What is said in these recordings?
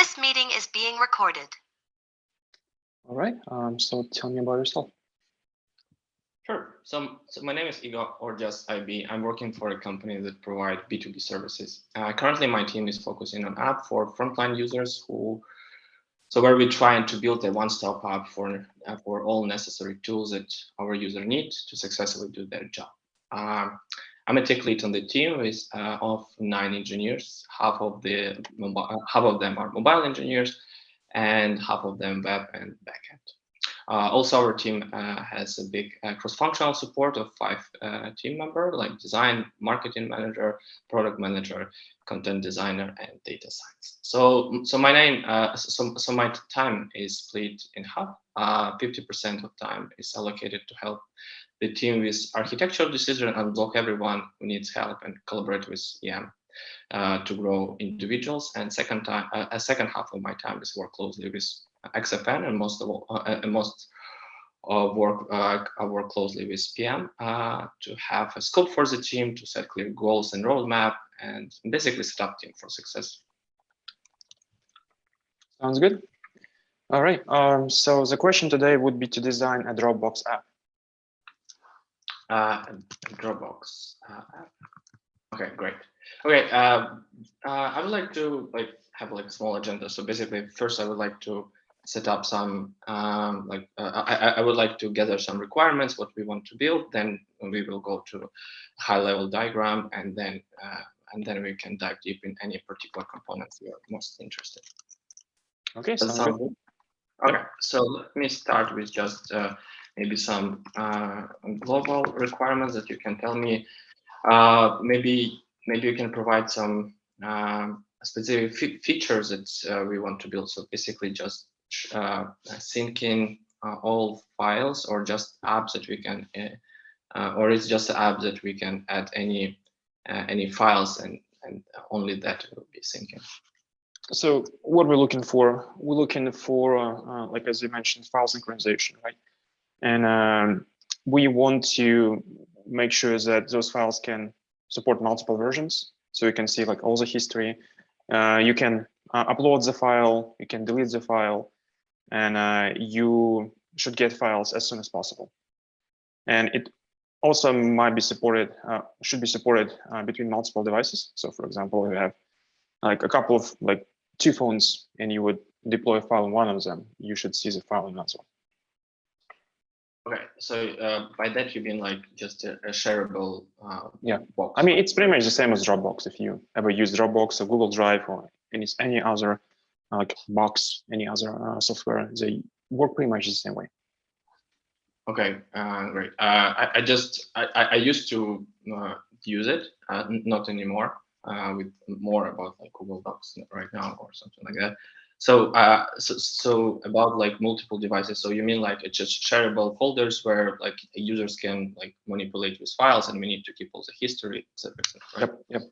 This meeting is being recorded. All right. So tell me about yourself. Sure. So my name is Igor, or just IB. I'm working for a company that provides B2B services. Currently, my team is focusing on app for frontline users where we're trying to build a one-stop app for all necessary tools that our user needs to successfully do their job. I'm a tech lead on the team of 9 engineers. Half of them are mobile engineers, and half of them web and backend. Also, our team has a big cross-functional support of 5 team members, like design, marketing manager, product manager, content designer, and data science. So my time is split in half. 50% of time is allocated to help the team with architectural decision and block everyone who needs help and collaborate with EM to grow individuals. And second half of my time is work closely with XFN, and I work closely with PM to have a scope for the team, to set clear goals and roadmap, and basically set up team for success. Sounds good. All right. So the question today would be to design a Dropbox app. Dropbox app. Okay, great. Okay, I would like to have a small agenda. So basically, first I would like to set up some I would like to gather some requirements, what we want to build. Then we will go to a high-level diagram, and then we can dive deep in any particular components we are most interested. Okay, sounds good. Okay, so let me start with just maybe some global requirements that you can tell me. Maybe you can provide some specific features that we want to build. So basically, just syncing all files, or just apps that we can, or it's just an app that we can add any files, and only that will be syncing. So what we're looking for, like as you mentioned, file synchronization, right? And we want to make sure that those files can support multiple versions, so you can see like all the history. You can upload the file, you can delete the file, and you should get files as soon as possible. And it also might be supported, should be supported between multiple devices. So for example, you have like a couple of 2 phones, and you would deploy a file on one of them, you should see the file in another one. Okay, so by that you mean just a shareable box? I mean, it's pretty much the same as Dropbox. If you ever use Dropbox or Google Drive or any other Box, any other software, they work pretty much the same way. Okay, great. I used to use it, not anymore. With more about Google Docs right now or something like that. So so about multiple devices. So you mean it's just shareable folders where users can manipulate with files, and we need to keep all the history, etc. Right? Yep.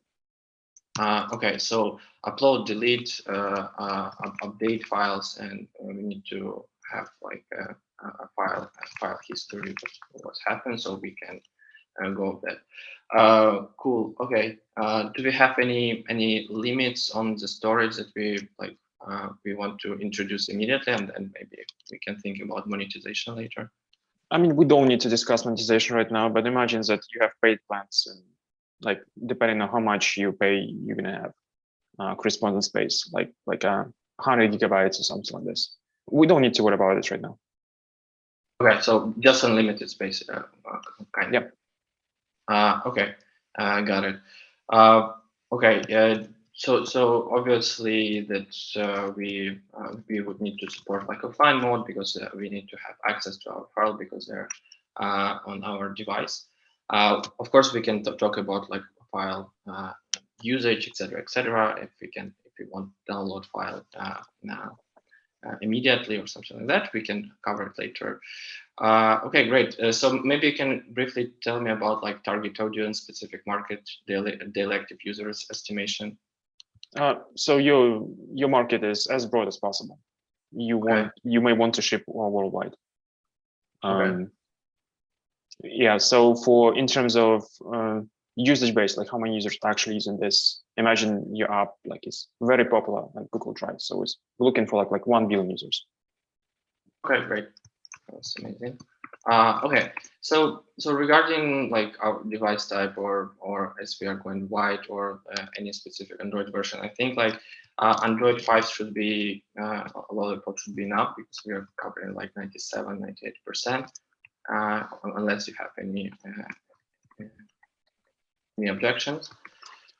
Okay, so upload, delete, update files, and we need to have a file history of what's happened, so we can go with that. Cool. Okay. Do we have any limits on the storage that we want to introduce immediately, and then maybe we can think about monetization later? I mean, we don't need to discuss monetization right now, but imagine that you have paid plans, and depending on how much you pay, you're gonna have correspondence space, like 100 gigabytes or something like this. We don't need to worry about this right now. Okay, so just unlimited space, kind of. Yep. Okay, got it. Okay, so obviously that we would need to support offline mode, because we need to have access to our file because they're on our device. Of course, we can talk about file usage, etc. If we want to download file now immediately or something like that, we can cover it later. Okay, great. So maybe you can briefly tell me about target audience, specific market, daily active users estimation. So your market is as broad as possible. You may want to ship worldwide. Okay. Yeah. So in terms of usage based, like how many users are actually using this. Imagine your app, like it's very popular like Google Drive. So we're looking for like 1 billion users. Okay, great. That's amazing. Okay, so regarding like our device type, or as we are going wide, or any specific Android version, I think like Android 5 should be Lollipop should be enough, because we are covering like 97-98%, unless you have any objections.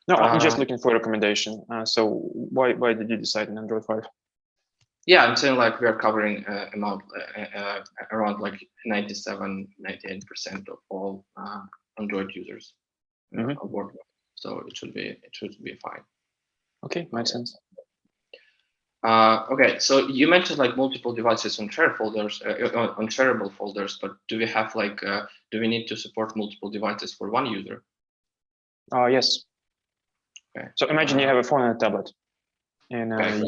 No, I'm just looking for a recommendation. So why did you decide on Android 5? Yeah, I'm saying like we are covering around like 97-98% of all Android users worldwide. So it should be fine. Okay, makes sense. Okay, so you mentioned like multiple devices on shared folders, on shareable folders, but do we have like do we need to support multiple devices for one user? Yes. Okay. So imagine you have a phone and a tablet, and Okay,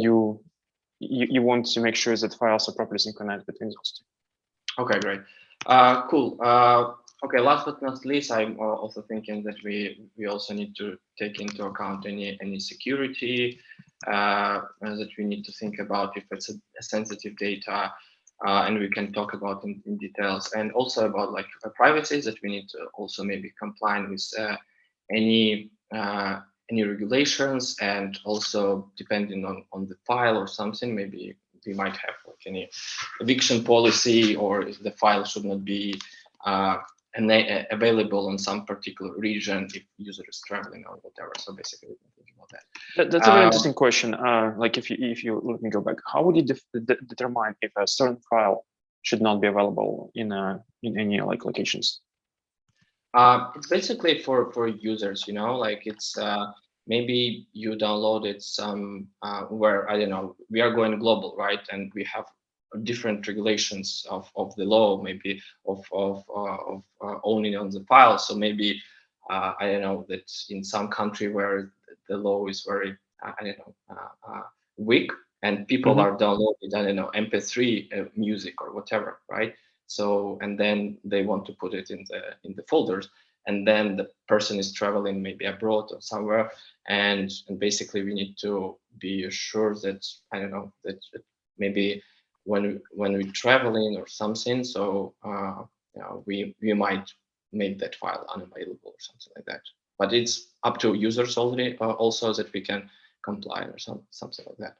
you want to make sure that files are properly synchronized between those two. Okay, great. Cool. Okay, last but not least, I'm also thinking that we also need to take into account any security that we need to think about if it's a sensitive data, and we can talk about in details, and also about like privacy, that we need to also maybe comply with any regulations, and also depending on the file or something, maybe we might have like any eviction policy, or if the file should not be available in some particular region if user is traveling or whatever. So basically, we can think about that. That's a very interesting question. Like if you let me go back, how would you determine if a certain file should not be available in any like locations? It's basically for users, you know, like it's maybe you downloaded some where, I don't know, we are going global, right? And we have different regulations of the law, maybe of owning on the file. So maybe I don't know, that in some country where the law is very I don't know weak, and people are downloading, I don't know, MP3 music or whatever, right? So, and then they want to put it in the folders, and then the person is traveling maybe abroad or somewhere, and basically we need to be sure that, I don't know, that maybe when we're traveling or something, so you know, we might make that file unavailable or something like that. But it's up to users already also that we can comply or something like that.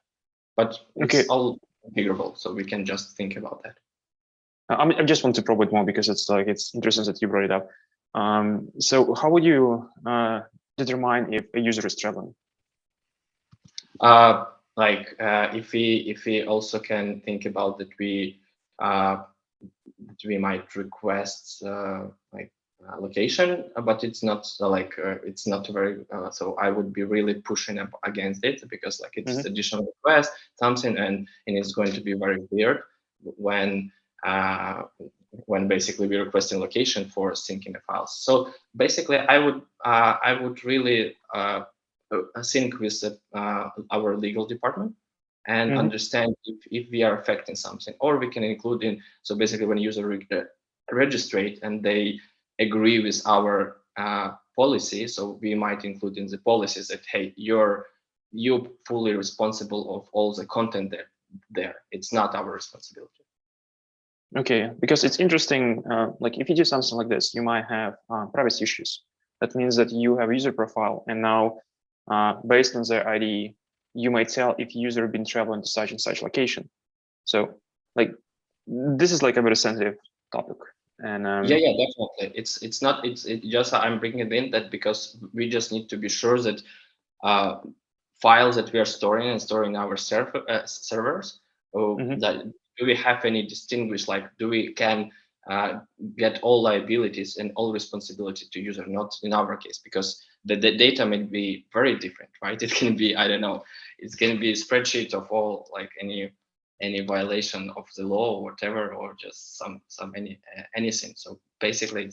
But it's all configurable, so we can just think about that. I just want to probe it more because it's interesting that you brought it up. So how would you determine if a user is traveling? If we also can think about that we might request location, but it's not it's not very so I would be really pushing up against it, because like it's additional request something, and it's going to be very weird when basically we're requesting location for syncing the files. So basically I would really sync with our legal department and understand if we are affecting something, or we can include in, so basically when a user registrate and they agree with our policy, so we might include in the policies that, hey, you're fully responsible of all the content there. It's not our responsibility. Okay, because it's interesting, like if you do something like this, you might have privacy issues. That means that you have a user profile, and now based on their ID, you might tell if user been traveling to such and such location. So like, this is like a very sensitive topic. And yeah, definitely. It's not, it's just, I'm bringing it in that because we just need to be sure that files that we are storing our servers, that do we have any distinguish, like do we can get all liabilities and all responsibility to user, not in our case, because the data may be very different, right? It can be, I don't know, it's going to be a spreadsheet of all, like any violation of the law or whatever, or just anything. So basically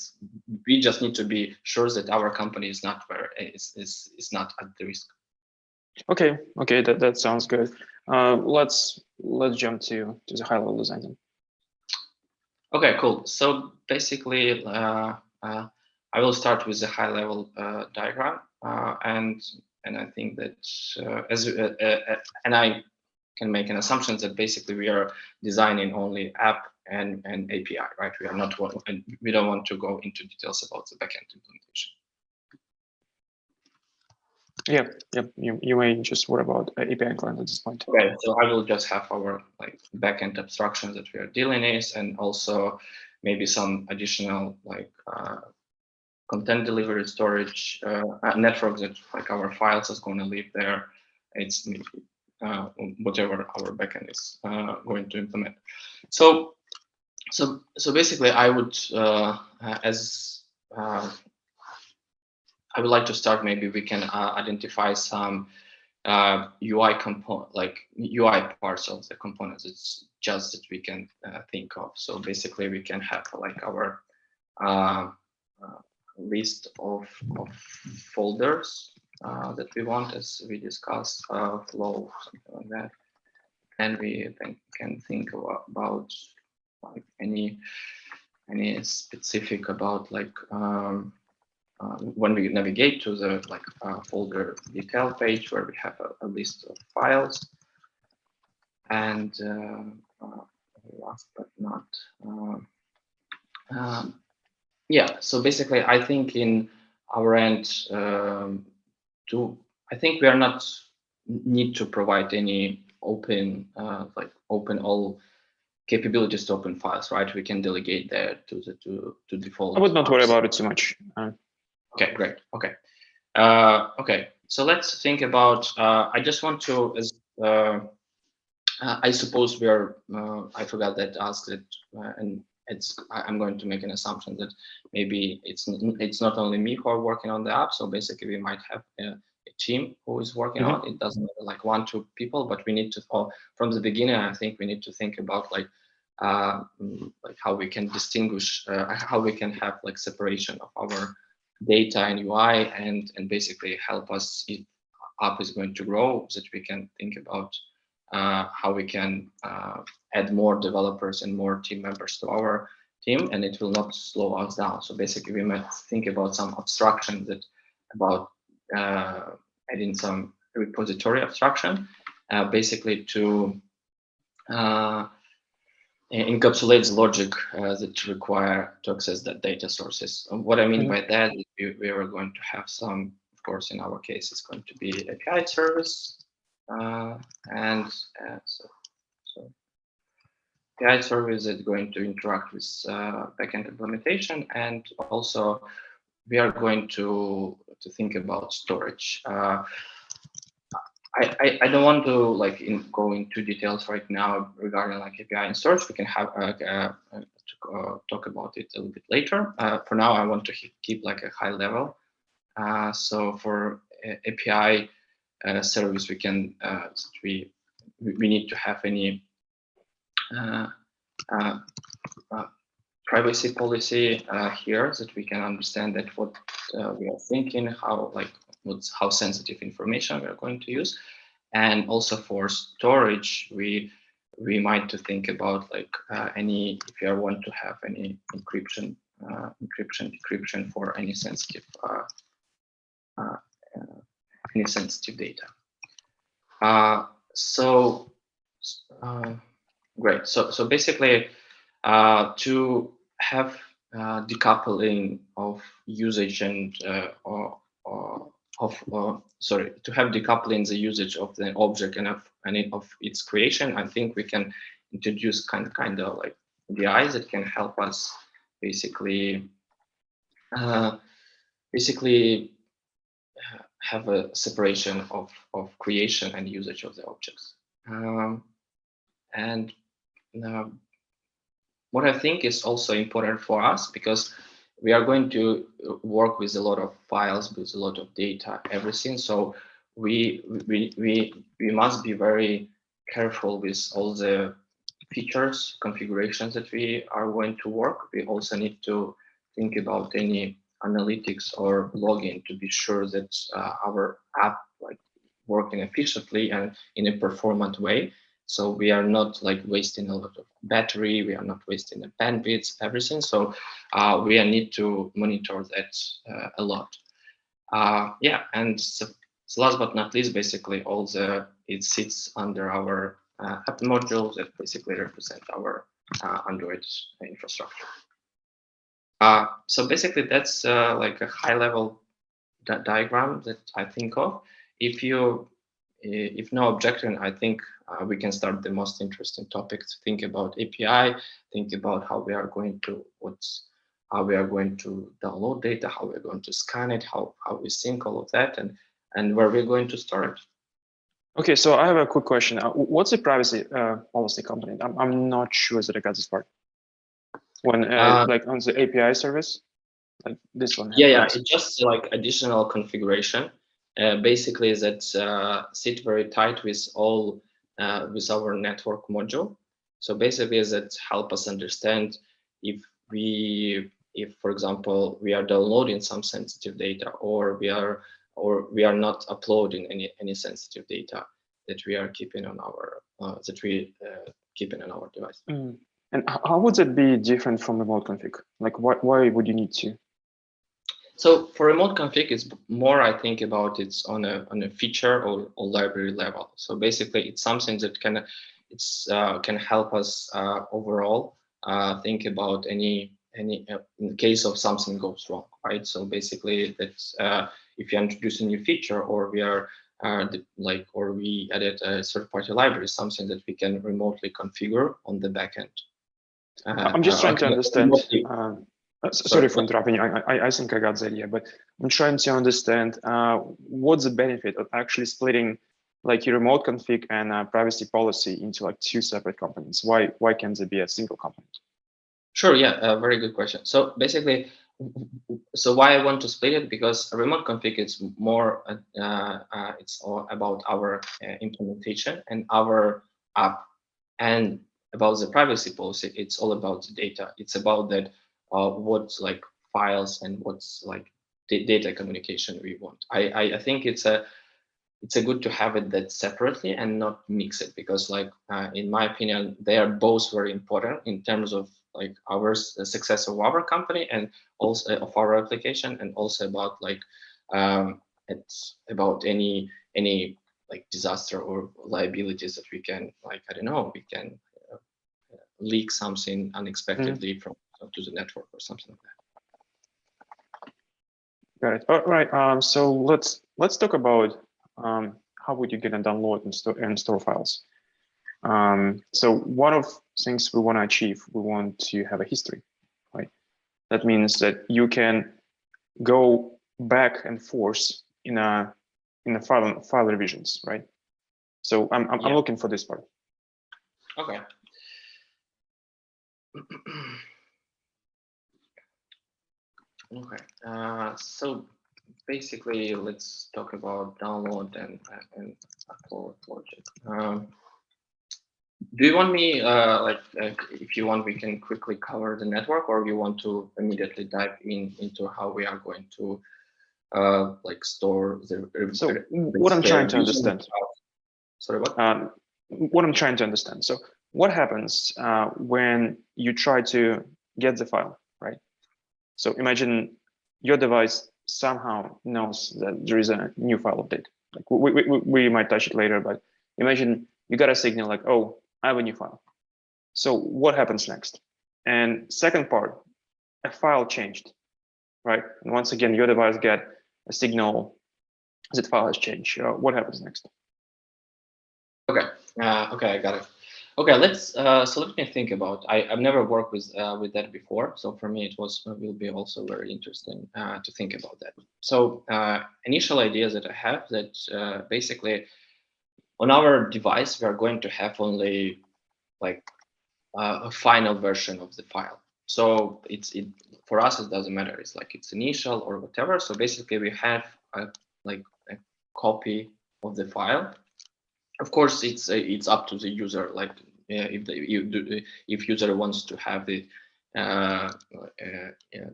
we just need to be sure that our company is not is not at the risk. Okay, that sounds good. Let's jump to the high level design then. Okay, cool. So basically I will start with a high-level diagram, and I think that and I can make an assumption that basically we are designing only app and API, right? We are not and we don't want to go into details about the backend implementation. Yeah. You may just worry about API client at this point. Okay, so I will just have our like backend abstractions that we are dealing with, and also maybe some additional like content delivery, storage, network that like our files is going to live there. It's whatever our backend is going to implement. So basically, I would I would like to start. Maybe we can identify some UI component, like UI parts of the components. It's just that we can think of. So basically, we can have like our list of folders that we want, as we discussed, flow, something like that. And we then can think about like any specific about like when we navigate to the like folder detail page where we have a list of files. And last but not yeah, so basically I think in our end I think we are not need to provide any open like open all capabilities to open files, right? We can delegate that to default. I would not worry about it too much. Okay, great. Okay. Okay, so let's think about, I just want to, I suppose we are, I forgot that asked it, and I'm going to make an assumption that maybe it's not only me who are working on the app. So basically we might have a team who is working on it. It doesn't matter like 1-2 people, but we need to, from the beginning, I think we need to think about like how we can distinguish, how we can have like separation of our data and UI, and basically help us if app is going to grow, so that we can think about how we can add more developers and more team members to our team, and it will not slow us down. So basically we might think about some abstraction that about adding some repository abstraction, basically to encapsulate the logic that require to access that data sources. What I mean by that is we are going to have some, of course, in our case, it's going to be API service, and so API service is going to interact with backend implementation, and also we are going to think about storage. I don't want to like go into details right now regarding like API and storage. We can have talk about it a little bit later. For now, I want to keep like a high level. So for API service, we can we need to have any privacy policy here, that we can understand that what we are thinking, how like how sensitive information we are going to use. And also for storage, we might to think about like any, if you want to have any encryption, decryption for any sensitive data. Great. So basically, to have decoupling of usage and to have decoupling the usage of the object and of its creation, I think we can introduce kind of like APIs that can help us basically have a separation of creation and usage of the objects. And what I think is also important for us, because we are going to work with a lot of files, with a lot of data, everything. So we must be very careful with all the features, configurations that we are going to work. We also need to think about any analytics or logging to be sure that our app like working efficiently and in a performant way. So we are not like wasting a lot of battery, we are not wasting the bandwidth, everything. So we need to monitor that a lot. Yeah, and so last but not least, basically it sits under our app modules that basically represent our Android infrastructure. So basically that's like a high level diagram that I think of. If no objection, I think we can start the most interesting topics. Think about API, think about how we are going to download data, how we're going to scan it, how we sync all of that, and where we're going to store it. Okay, so I have a quick question. What's a privacy policy component? I'm not sure that I got this part. When like on the API service, like this one. Yeah, it's just like additional configuration. Basically, that sit very tight with all with our network module. So basically, that help us understand if for example, we are downloading some sensitive data, or we are not uploading any sensitive data that we are keeping on our keeping on our device. And how would that be different from remote config? Like, why would you need to? So for remote config, it's more, I think, about it's on a feature or library level. So basically, it's something that can help us overall think about any in case of something goes wrong, right? So basically, that's if you introduce a new feature, or we are or we added a third-party library, something that we can remotely configure on the backend. I'm just trying to understand. Sorry for interrupting you. I think I got the idea, but I'm trying to understand what's the benefit of actually splitting like your remote config and privacy policy into like two separate components. Why can't there be a single component? Sure. Yeah. Very good question. So basically, so why I want to split it, because a remote config is more it's all about our implementation and our app, and about the privacy policy, it's all about the data. It's about that what's like files and what's like data communication we want. I think it's a good to have it that separately and not mix it, because like in my opinion, they are both very important in terms of like the success of our company and also of our application, and also about like it's about any like disaster or liabilities that we can, like, I don't know, we can leak something unexpectedly from to the network or something like that. Got it. All right. So let's talk about how would you get and download and store files. So one of things we want to achieve, we want to have a history, right? That means that you can go back and forth in a file revisions, right? So I'm looking for this part. Okay. Okay. So basically, let's talk about download and upload logic. Do you want me, if you want, we can quickly cover the network, or you want to immediately dive into how we are going to like store the. So what I'm trying to understand. Sorry, what? What I'm trying to understand. So what happens when you try to get the file, right? So imagine your device somehow knows that there is a new file update. Like we might touch it later, but imagine you got a signal like, oh, I have a new file. So what happens next? And second part, a file changed, right? And once again, your device get a signal that file has changed. What happens next? Okay. Okay, I got it. Okay, let's so let me think about. I've never worked with that before, so for me it will be also very interesting to think about that. So initial ideas that I have, that basically on our device we are going to have only like a final version of the file. So for us it doesn't matter. It's like it's initial or whatever. So basically we have a copy of the file. Of course, it's up to the user. Like if user wants to have it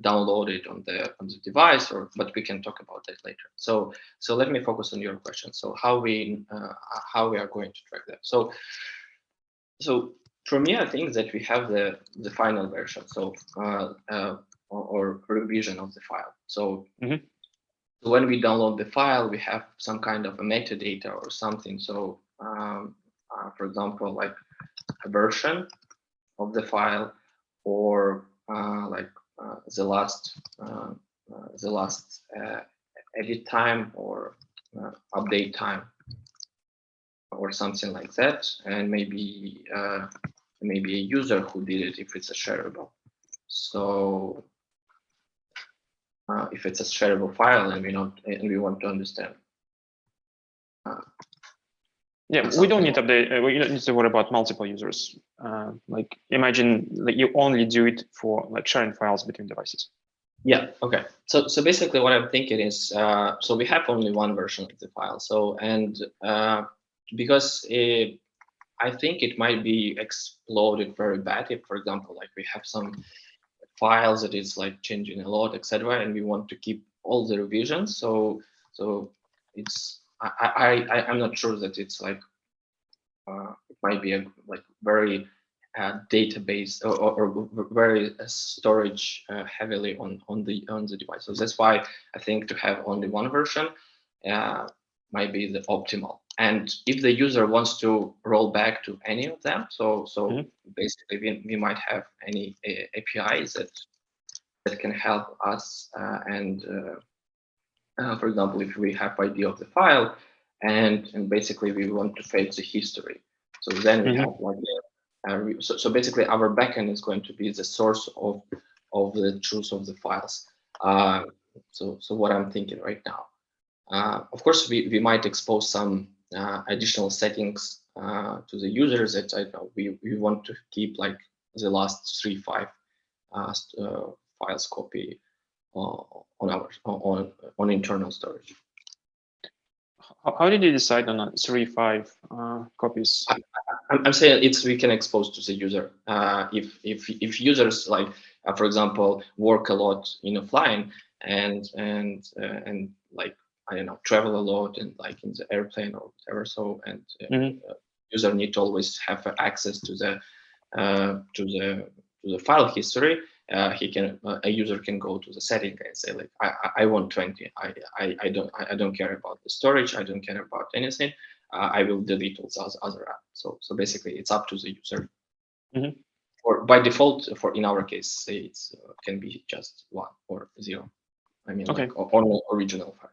downloaded on the device, but we can talk about that later. So let me focus on your question. So how we are going to track that. So For me, I think that we have the final version, so or revision of the file. So when we download the file, we have some kind of a metadata or something. So for example, like a version of the file, or like the last edit time or update time, or something like that, and maybe maybe a user who did it if it's a shareable. So if it's a shareable file and we want to understand. Yeah, we don't need to update. We don't need to worry about multiple users. Like imagine that you only do it for like sharing files between devices. Yeah. Okay. So basically, what I'm thinking is, so we have only one version of the file. So because I think it might be exploded very bad if, for example, like we have some files that is like changing a lot, etc., and we want to keep all the revisions. So it's I'm not sure that it's like it might be a like very database or very storage heavily on the device. So that's why I think to have only one version might be the optimal. And if the user wants to roll back to any of them, so basically we might have any APIs that can help us. For example, if we have idea of the file and basically we want to fetch the history, so then we have like so basically our backend is going to be the source of the truth of the files. So what I'm thinking right now. Of course, we might expose some additional settings to the users that I know we want to keep like the last 3-5 files copy on internal storage. How did you decide on 3-5 copies? I'm saying we can expose to the user. If users like, for example, work a lot in offline and like I don't know, travel a lot and like in the airplane or whatever. So user need to always have access to the file history. A user can go to the setting and say like I want 20. I don't care about the storage. I don't care about anything. I will delete all those other apps. So basically, it's up to the user. Or by default, in our case, it can be just 1 or 0. I mean, like only original file,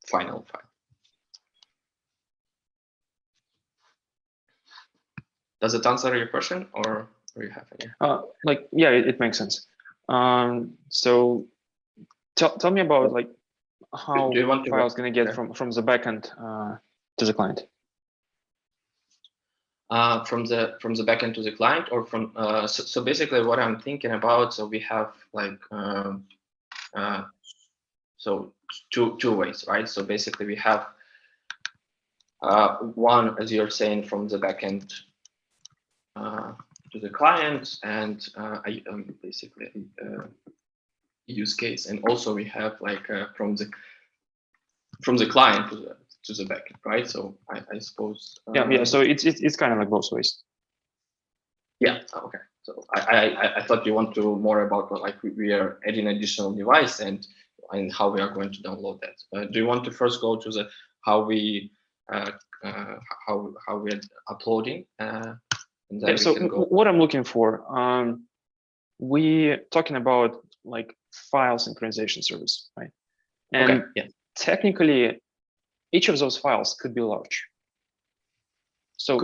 final file. Does it answer your question, or you have any? Like, yeah, it makes sense. So tell me about like how files going to get from the backend to the client. From the backend to the client, or from so basically what I'm thinking about. So we have like so two ways, right? So basically we have one, as you're saying, from the backend to the client, and basically use case, and also we have like from the client to the backend, right? So I suppose yeah. So it's kind of like both ways. Yeah. Okay. So I thought you want to more about like we are adding additional device and how we are going to download that. Do you want to first go to the how we are uploading? And then so what I'm looking for, we're talking about like file synchronization service, right? And technically, each of those files could be large. So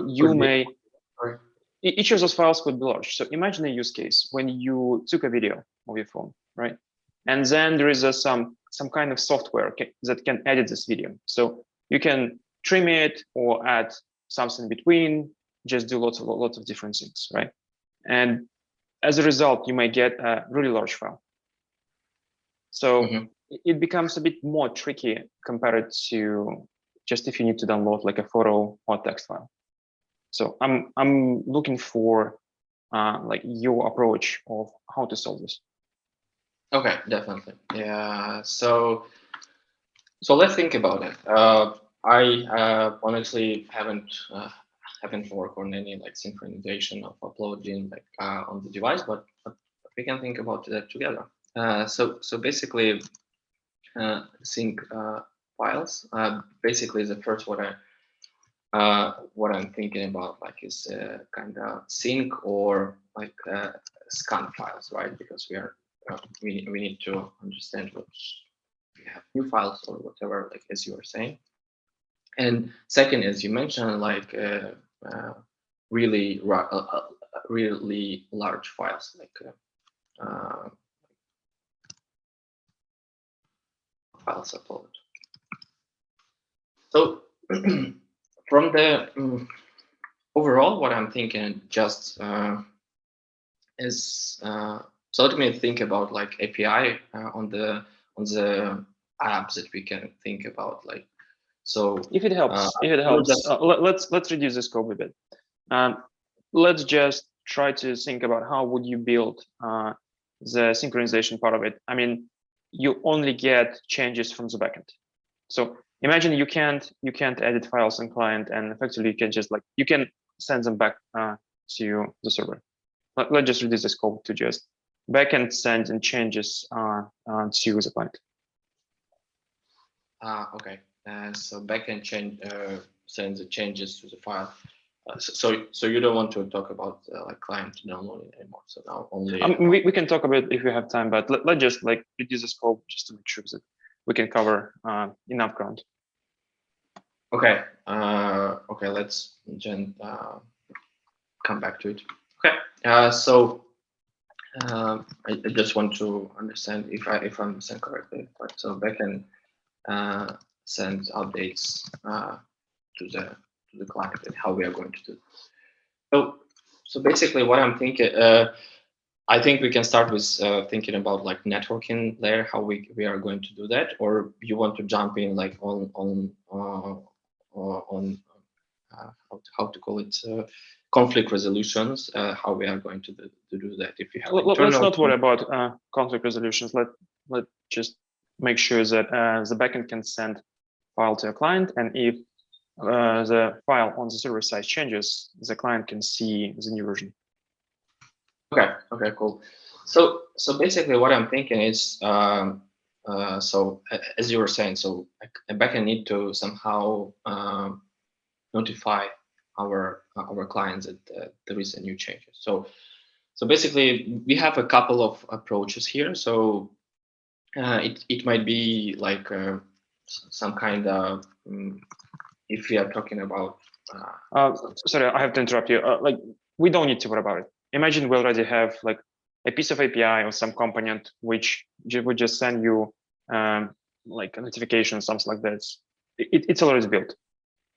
each of those files could be large. So imagine a use case when you took a video of your phone, right? And then there is some kind of software that can edit this video. So you can trim it or add something between, just do lots of different things, right? And as a result, you might get a really large file. So it becomes a bit more tricky compared to just if you need to download like a photo or text file. So I'm looking for like your approach of how to solve this. Okay, definitely. Yeah. So let's think about it. I honestly haven't happen to work on any like synchronization of uploading like on the device, but we can think about that together. So basically, sync files. Basically, the first what I'm thinking about like is kind of sync or like scan files, right? Because we need to understand what we have new files or whatever, like as you were saying. And second, as you mentioned, like really really large files, like files upload. So from the overall, what I'm thinking just is so let me think about like API on the apps that we can think about, like. So if it helps, let's reduce the scope a bit. Let's just try to think about how would you build the synchronization part of it. I mean, you only get changes from the backend. So imagine you can't edit files in client, and effectively you can just like you can send them back to the server. Let's just reduce the scope to just backend sending changes to the client. Okay. So backend sends the changes to the file. So you don't want to talk about like client downloading anymore. So now only we can talk about it if we have time, but let's just like reduce the scope just to make sure that we can cover enough ground. Okay. Okay. Let's then come back to it. Okay. So I just want to understand if I understand correctly. Right? So backend send updates to the client and how we are going to do it. So basically what I'm thinking, I think we can start with thinking about like networking layer, how we are going to do that, or you want to jump in like on how to call it conflict resolutions, how we are going to do that. If you have let's not worry about conflict resolutions. Let just make sure that the backend can send file to a client, and if the file on the server side changes, the client can see the new version. Okay. Okay. Cool. So basically, what I'm thinking is, so as you were saying, so a backend need to somehow notify our clients that there is a new change. So basically, we have a couple of approaches here. So it might be like some kind of if we are talking about. Sorry, I have to interrupt you. Like we don't need to worry about it. Imagine we already have like a piece of API or some component which would just send you like a notification, something like that. It's already built.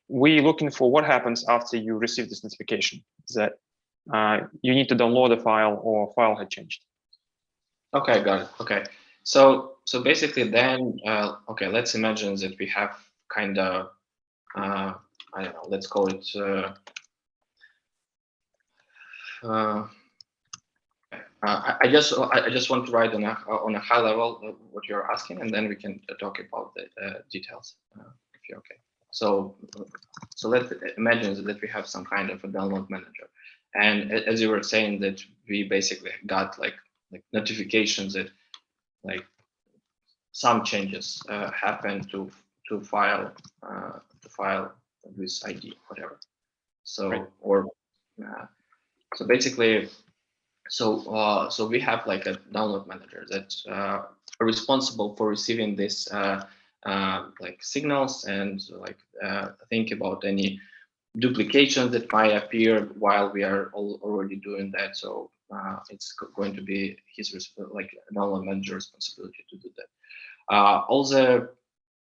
We're looking for what happens after you receive this notification that you need to download a file or file had changed. Okay, got it. Okay, so basically then, okay, let's imagine that we have kind of, I don't know, let's call it. I just want to write on a high level what you're asking, and then we can talk about the details if you're okay. So let's imagine that we have some kind of a download manager, and as you were saying that we basically got like notifications that like some changes happen to file with ID whatever. So right. Or so basically. So we have like a download manager that's responsible for receiving this like signals and like think about any duplications that might appear while we are already doing that. So it's going to be his like download manager responsibility to do that. All the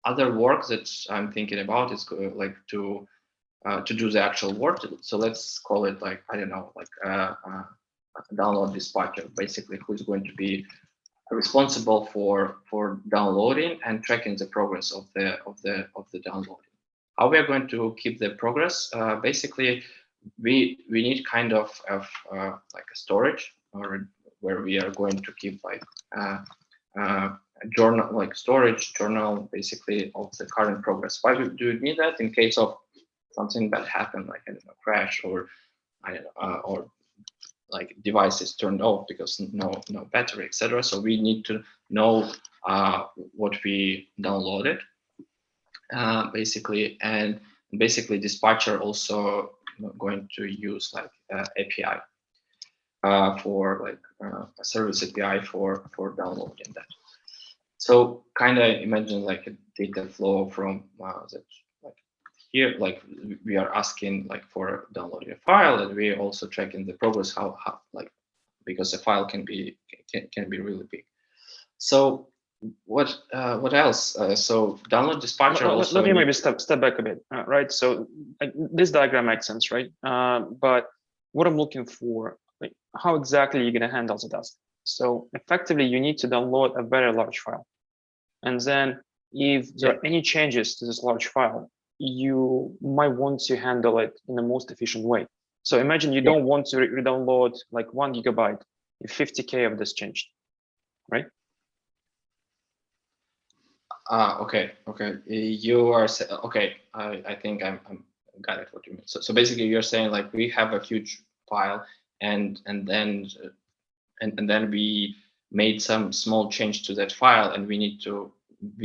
other work that I'm thinking about is like to do the actual work. So let's call it like I don't know like. Download dispatcher, basically, who's going to be responsible for downloading and tracking the progress of the downloading. How we are going to keep the progress? Basically, we need kind of like a storage, or where we are going to keep like journal, like storage journal, basically of the current progress. Why do we need that? In case of something bad happened, like, I don't know, crash, or I don't know, or like device is turned off because no battery, etc. So we need to know what we downloaded, basically, and basically dispatcher also going to use like API for like a service API for downloading that. So kind of imagine like a data flow from that, like here, like we are asking like for downloading a file, and we also checking the progress, how like, because a file can be really big. So what else? So download dispatcher also. Let me maybe step back a bit, right? So this diagram makes sense, right? But what I'm looking for, like, how exactly you're going to handle the task. So effectively, you need to download a very large file, and then if there are any changes to this large file, you might want to handle it in the most efficient way. So imagine you don't want to re-download like 1 gigabyte if 50K of this changed, right? Okay. You are okay. I think I'm got it. What you mean? So basically, you're saying like we have a huge file, and then we made some small change to that file, and we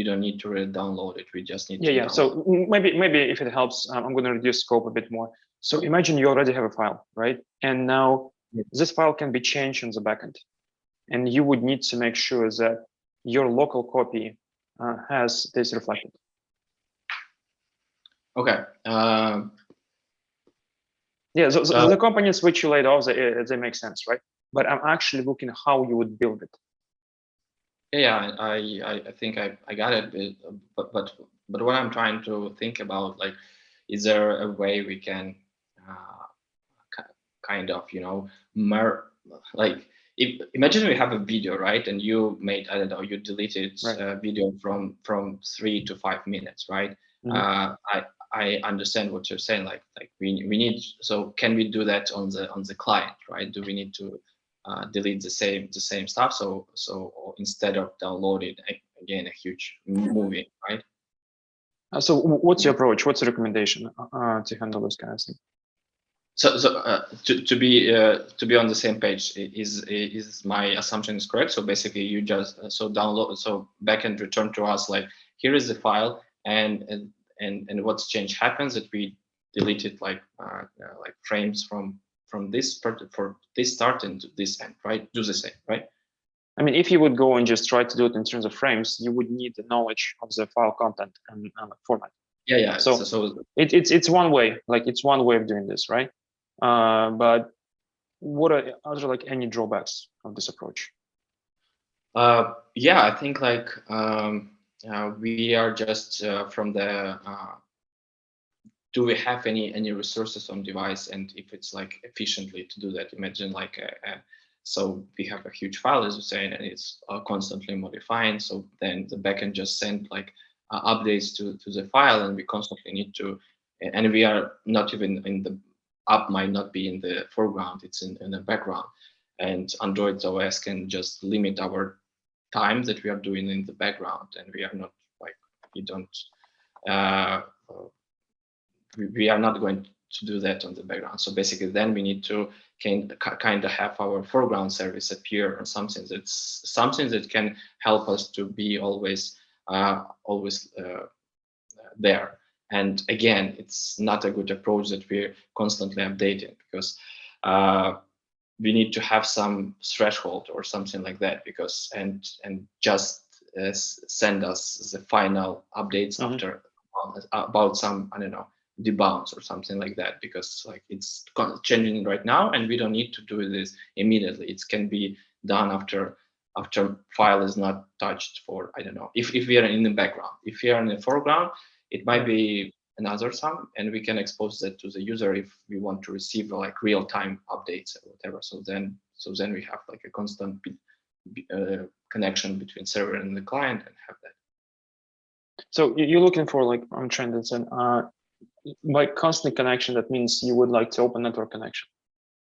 don't need to re-download it. We just need to download. So maybe if it helps, I'm going to reduce scope a bit more. So imagine you already have a file, right? And now this file can be changed in the backend, and you would need to make sure that your local copy has this reflected. Okay. Yeah, so the components which you laid out, they make sense, right? But I'm actually looking how you would build it. Yeah, I think I got it, but what I'm trying to think about, like, is there a way we can kind of, you know, like, imagine we have a video, right? And you made, I don't know, you deleted a video from 3 to 5 minutes, right? I understand what you're saying. Like we need. So can we do that on the client, right? Do we need to delete the same stuff? So instead of downloading again a huge movie, right? So what's your approach? What's the recommendation to handle this kind of thing? So to be on the same page, is my assumption is correct? So basically, you just download, so backend return to us like, here is the file, and what's change happens that we deleted like frames from this part for this start and this end, right? Do the same, right? I mean, if you would go and just try to do it in terms of frames, you would need the knowledge of the file content and format. Yeah. So it's one way, like it's one way of doing this, right? But what are there like any drawbacks of this approach? Yeah, I think like we are just from the do we have any resources on device, and if it's like efficiently to do that. Imagine like so we have a huge file, as you're saying, and it's constantly modifying. So then the backend just send like updates to the file, and we constantly need to, and we are not even in the app, might not be in the foreground, it's in the background, and Android OS can just limit our time that we are doing in the background, and we are not like, we don't we are not going to do that on the background. So basically, then we need to kind of have our foreground service appear on something that can help us to be always there. And again, it's not a good approach that we're constantly updating, because we need to have some threshold or something like that, because and just send us the final updates after about some, I don't know, debounce or something like that, because like it's changing right now, and we don't need to do this immediately. It can be done after file is not touched for, I don't know, if we are in the background. If we are in the foreground, it might be another sum, and we can expose that to the user if we want to receive like real-time updates or whatever. So then we have like a constant connection between server and the client, and have that. So you're looking for, like, I'm trying to say, by constant connection, that means you would like to open network connection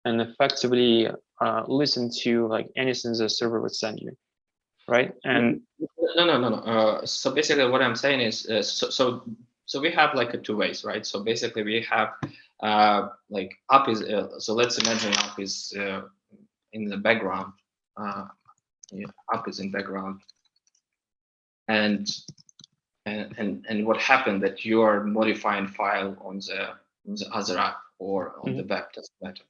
and effectively listen to like anything the server would send you, right? And no. So basically, what I'm saying is, so So we have like two ways, right? So basically we have like app is, so let's imagine app is in the background. Yeah, app is in background. And what happened that you are modifying file on the other app or on the web, doesn't matter.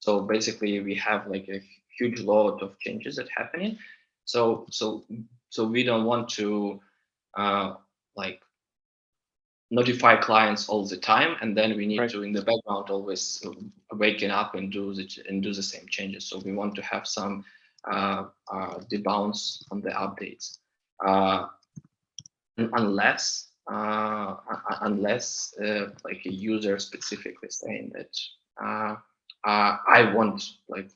So basically we have like a huge load of changes that happening. So we don't want to like notify clients all the time, and then we need to in the background always waking up and do the same changes. So we want to have some debounce on the updates, unless like a user specifically saying that I want like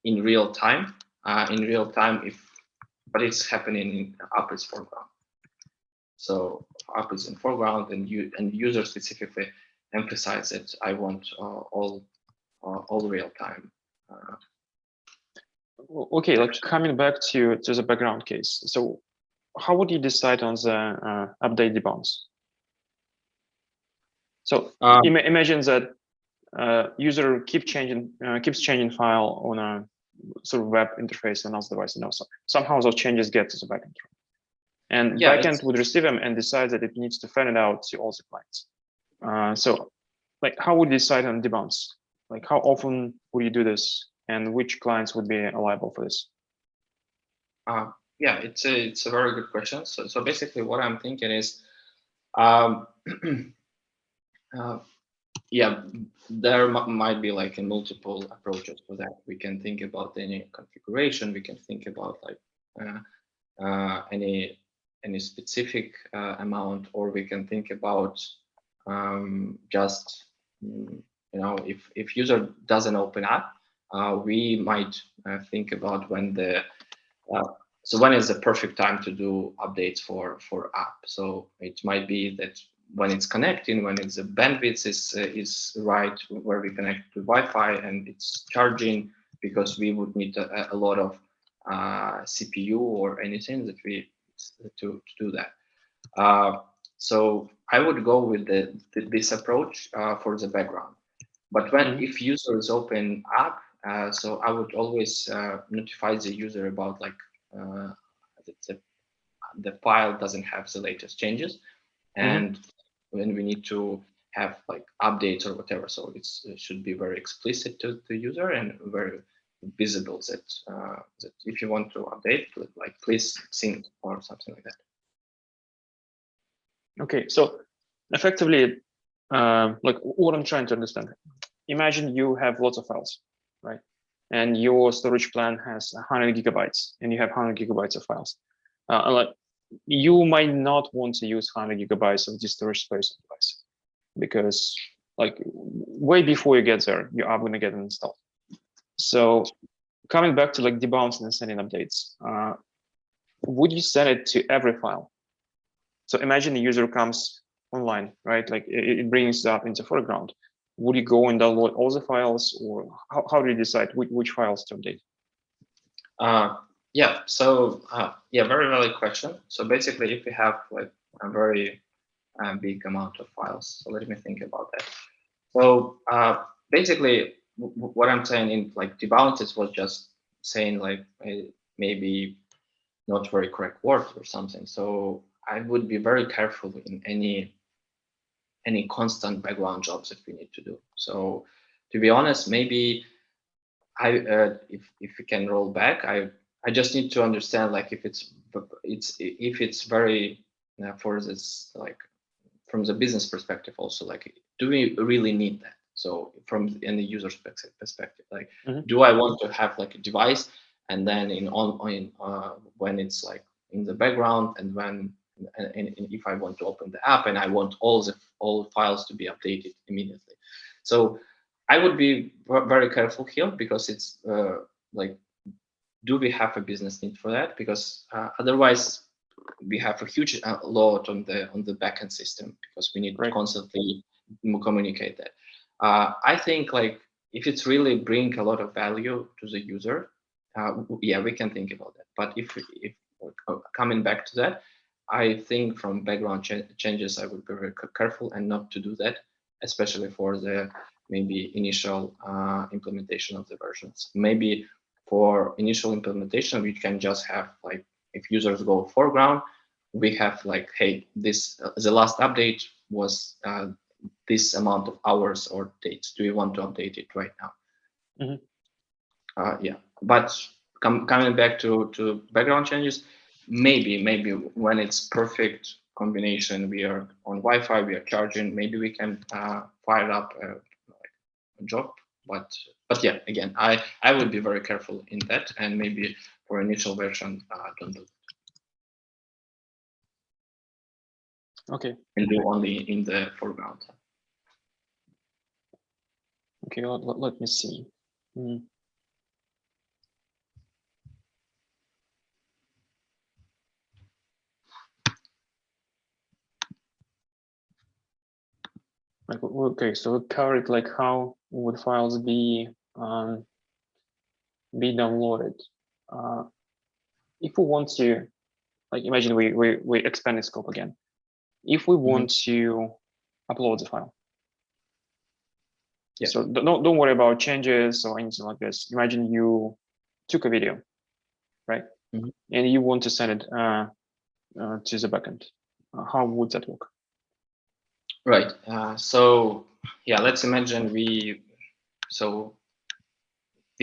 in real time, but it's happening in app is foreground. So app is in foreground, and user specifically emphasize that I want all real time. Okay, like coming back to the background case. So how would you decide on the update debounce? So imagine that user keeps changing file on a sort of web interface and another device, so somehow those changes get to the backend. And backend would receive them and decide that it needs to fan it out to all the clients. So like, how would you decide on debounce? Like, how often would you do this, and which clients would be liable for this? Yeah, it's a very good question. So basically what I'm thinking is, yeah, there might be like a multiple approaches for that. We can think about any configuration. We can think about like any specific amount, or we can think about just if user doesn't open up, we might think about when when is the perfect time to do updates for app. So it might be that when it's connecting, when it's the bandwidth is right, where we connect to Wi-Fi and it's charging, because we would need a lot of CPU or anything that we to do that. So I would go with this approach for the background. But if user is open up, so I would always notify the user about like the file doesn't have the latest changes, and when we need to have like updates or whatever, so it should be very explicit to the user and very visible that that if you want to update, like please sync or something like that. Okay, so effectively, like what I'm trying to understand, imagine you have lots of files, right? And your storage plan has 100 gigabytes, and you have 100 gigabytes of files. Like you might not want to use 100 gigabytes of this storage space on the device, because like way before you get there, your app going to get installed. So coming back to like debouncing and sending updates, would you send it to every file? So imagine the user comes online, right? Like it brings that into foreground. Would you go and download all the files, or how do you decide which files to update? Yeah, so yeah, very valid question. So basically, if we have like a very big amount of files, so let me think about that. So basically, what I'm saying in like debounces was just saying like maybe not very correct words or something. So I would be very careful in any constant background jobs that we need to do. So to be honest, maybe if we can roll back, I just need to understand like if it's very for this, like from the business perspective also, like do we really need that? So from any user perspective, like do I want to have like a device, and then when it's like in the background, and when and if I want to open the app and I want all files to be updated immediately. So I would be very careful here, because it's like, do we have a business need for that? Because otherwise we have a huge load on the backend system, because we need to constantly communicate that. I think like if it's really bring a lot of value to the user, yeah, we can think about that. But if coming back to that, I think from background changes, I would be very careful and not to do that, especially for the maybe initial implementation of the versions. Maybe for initial implementation, we can just have like, if users go foreground, we have like, hey, this the last update was this amount of hours or dates. Do you want to update it right now? Mm-hmm. Yeah, but coming back to background changes, maybe when it's perfect combination, we are on Wi-Fi, we are charging, maybe we can fire up a job. But yeah, again, I would be very careful in that, and maybe for initial version, don't do it. Okay. And do only in the foreground. Okay, let me see. Like, okay, so we covered like how would files be downloaded. If we want to, like, imagine we expand the scope again. If we want to upload the file, yeah. So don't worry about changes or anything like this. Imagine you took a video, right? And you want to send it to the backend. How would that work? Right. So yeah, let's imagine we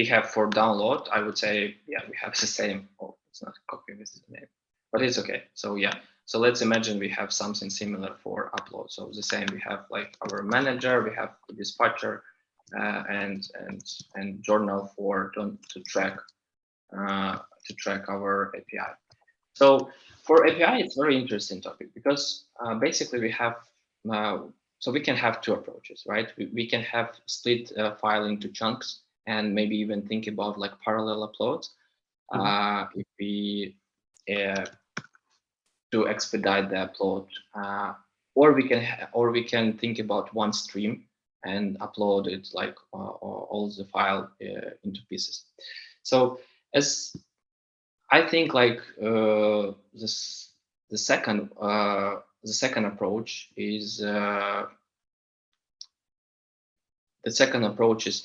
have for download. I would say yeah, we have the same. Oh, it's not copy with the name, but it's okay. So yeah. So let's imagine we have something similar for upload. So the same. We have like our manager. We have dispatcher. And journal to track our API. So for API, it's a very interesting topic because basically we have so we can have two approaches, right? We can have split file into chunks and maybe even think about like parallel uploads. If we to expedite the upload, or we can think about one stream and upload it like all the file into pieces. So as I think like the second approach is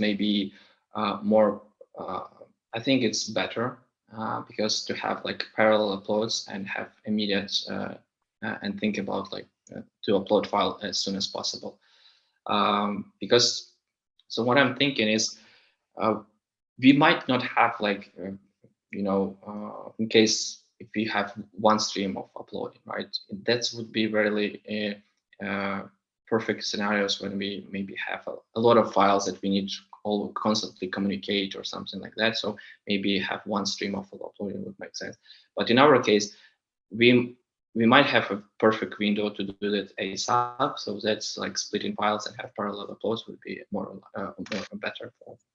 maybe more. I think it's better because to have like parallel uploads and have immediate and think about like to upload file as soon as possible. Because so what I'm thinking is we might not have like in case if we have one stream of uploading, right? That would be really perfect scenarios when we maybe have a lot of files that we need to all constantly communicate or something like that. So maybe have one stream of uploading would make sense. But in our case, we might have a perfect window to do that ASAP. So that's like splitting files and have parallel uploads would be more better.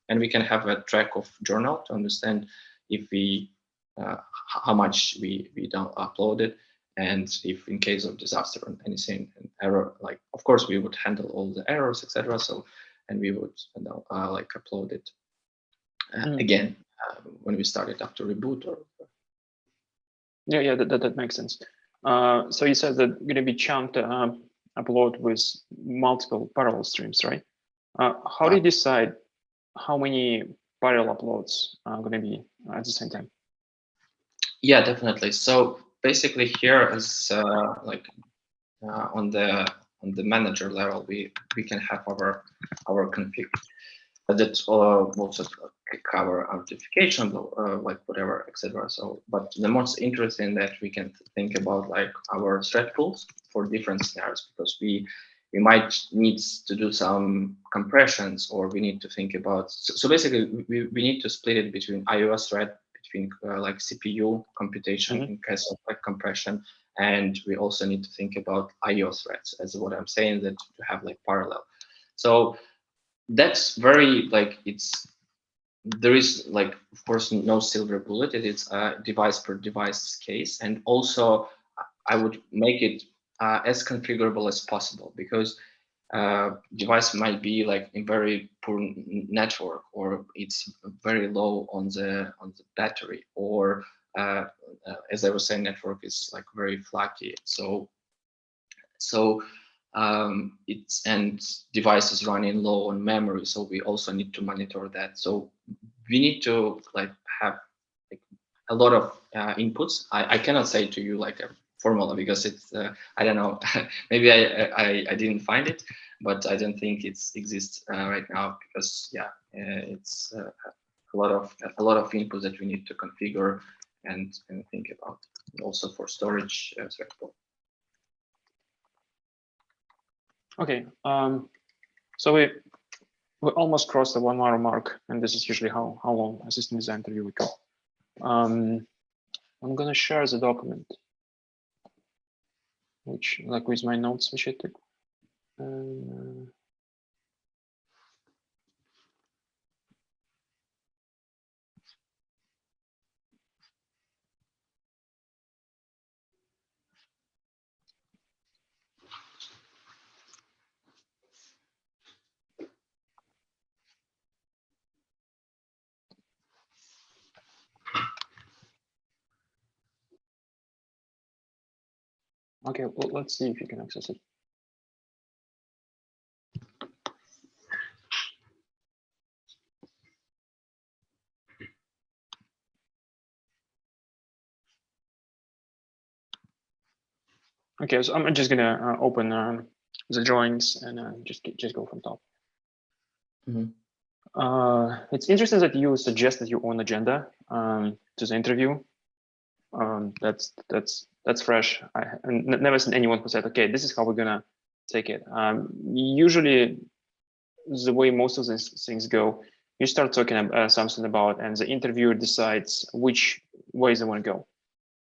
And we can have a track of journal to understand if we how much we don't upload it, and if in case of disaster or anything, an error, like of course we would handle all the errors, etc. So and we would like upload it again when we start it after reboot or. Yeah, that makes sense. So you said that going to be chunked upload with multiple parallel streams, right? How do you decide how many parallel uploads are going to be at the same time? Yeah, definitely. So basically here is like on the manager level, we can have our config that also cover authentication, like whatever, etc. So, but the most interesting that we can think about like our thread pools for different scenarios, because we might need to do some compressions, or we need to think about. So basically, we need to split it between iOS thread, between like CPU computation in case of like compression, and we also need to think about IO threads, as what I'm saying, that to have like parallel. So that's very like there is like of course no silver bullet. It's a device per device case, and also I would make it as configurable as possible, because device might be like in very poor network, or it's very low on the battery, or as I was saying, network is like very flaky. So it's, and devices running low on memory. So we also need to monitor that. So we need to like have like a lot of inputs. I cannot say to you like a formula because it's I don't know. Maybe I didn't find it, but I don't think it exists right now because yeah, it's a lot of inputs that we need to configure and think about. Also for storage as well. Okay, so we almost crossed the 1 hour mark, and this is usually how long a system design interview would go. I'm gonna share the document, which like with my notes which I took. Okay, well, let's see if you can access it. Okay, so I'm just gonna open the drawings and just go from top. It's interesting that you suggested your own agenda to the interview. That's fresh. I never seen anyone who said, okay, this is how we're gonna take it. Usually the way most of these things go, you start talking about something about, and the interviewer decides which ways they want to go.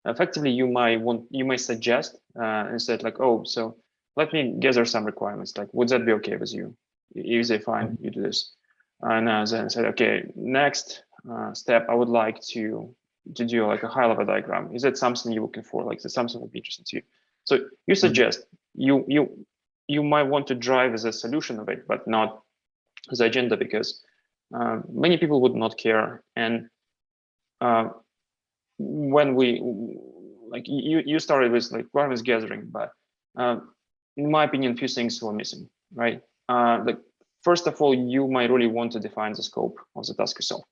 Effectively, you might suggest instead like, oh, so let me gather some requirements. Like, would that be okay with you? If they fine, you do this, and then said, okay, next step, I would like to do like a high level diagram. Is that something you're looking for? Like, is that something would be interesting to you? So you suggest you might want to drive as a solution of it, but not the agenda, because many people would not care. And when we like you started with like requirements gathering, but in my opinion, few things were missing, right? Like first of all, you might really want to define the scope of the task yourself.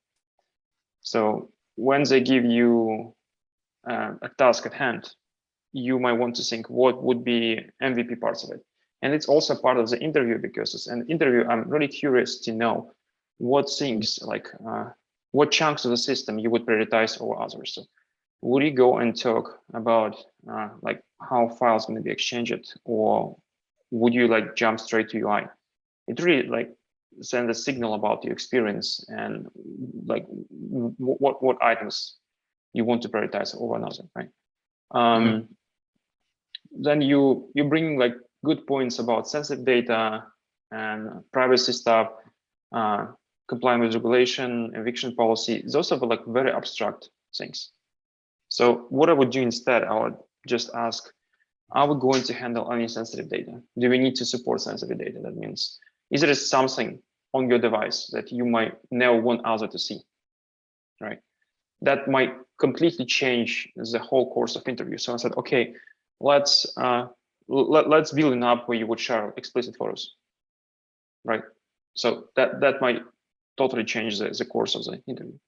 So when they give you a task at hand, you might want to think what would be MVP parts of it. And it's also part of the interview, because it's an interview. I'm really curious to know what things like what chunks of the system you would prioritize over others. So would you go and talk about like how files going to be exchanged, or would you like jump straight to UI? It really like send a signal about your experience and like what items you want to prioritize over another, right? Then you bring like good points about sensitive data and privacy stuff, complying with regulation, eviction policy. Those are like very abstract things. So what I would do instead, I would just ask, are we going to handle any sensitive data? Do we need to support sensitive data? That means, is there something on your device that you might never want others to see, right? That might completely change the whole course of interview. So I said, okay, let's build an app where you would share explicit photos, right? So that might totally change the course of the interview.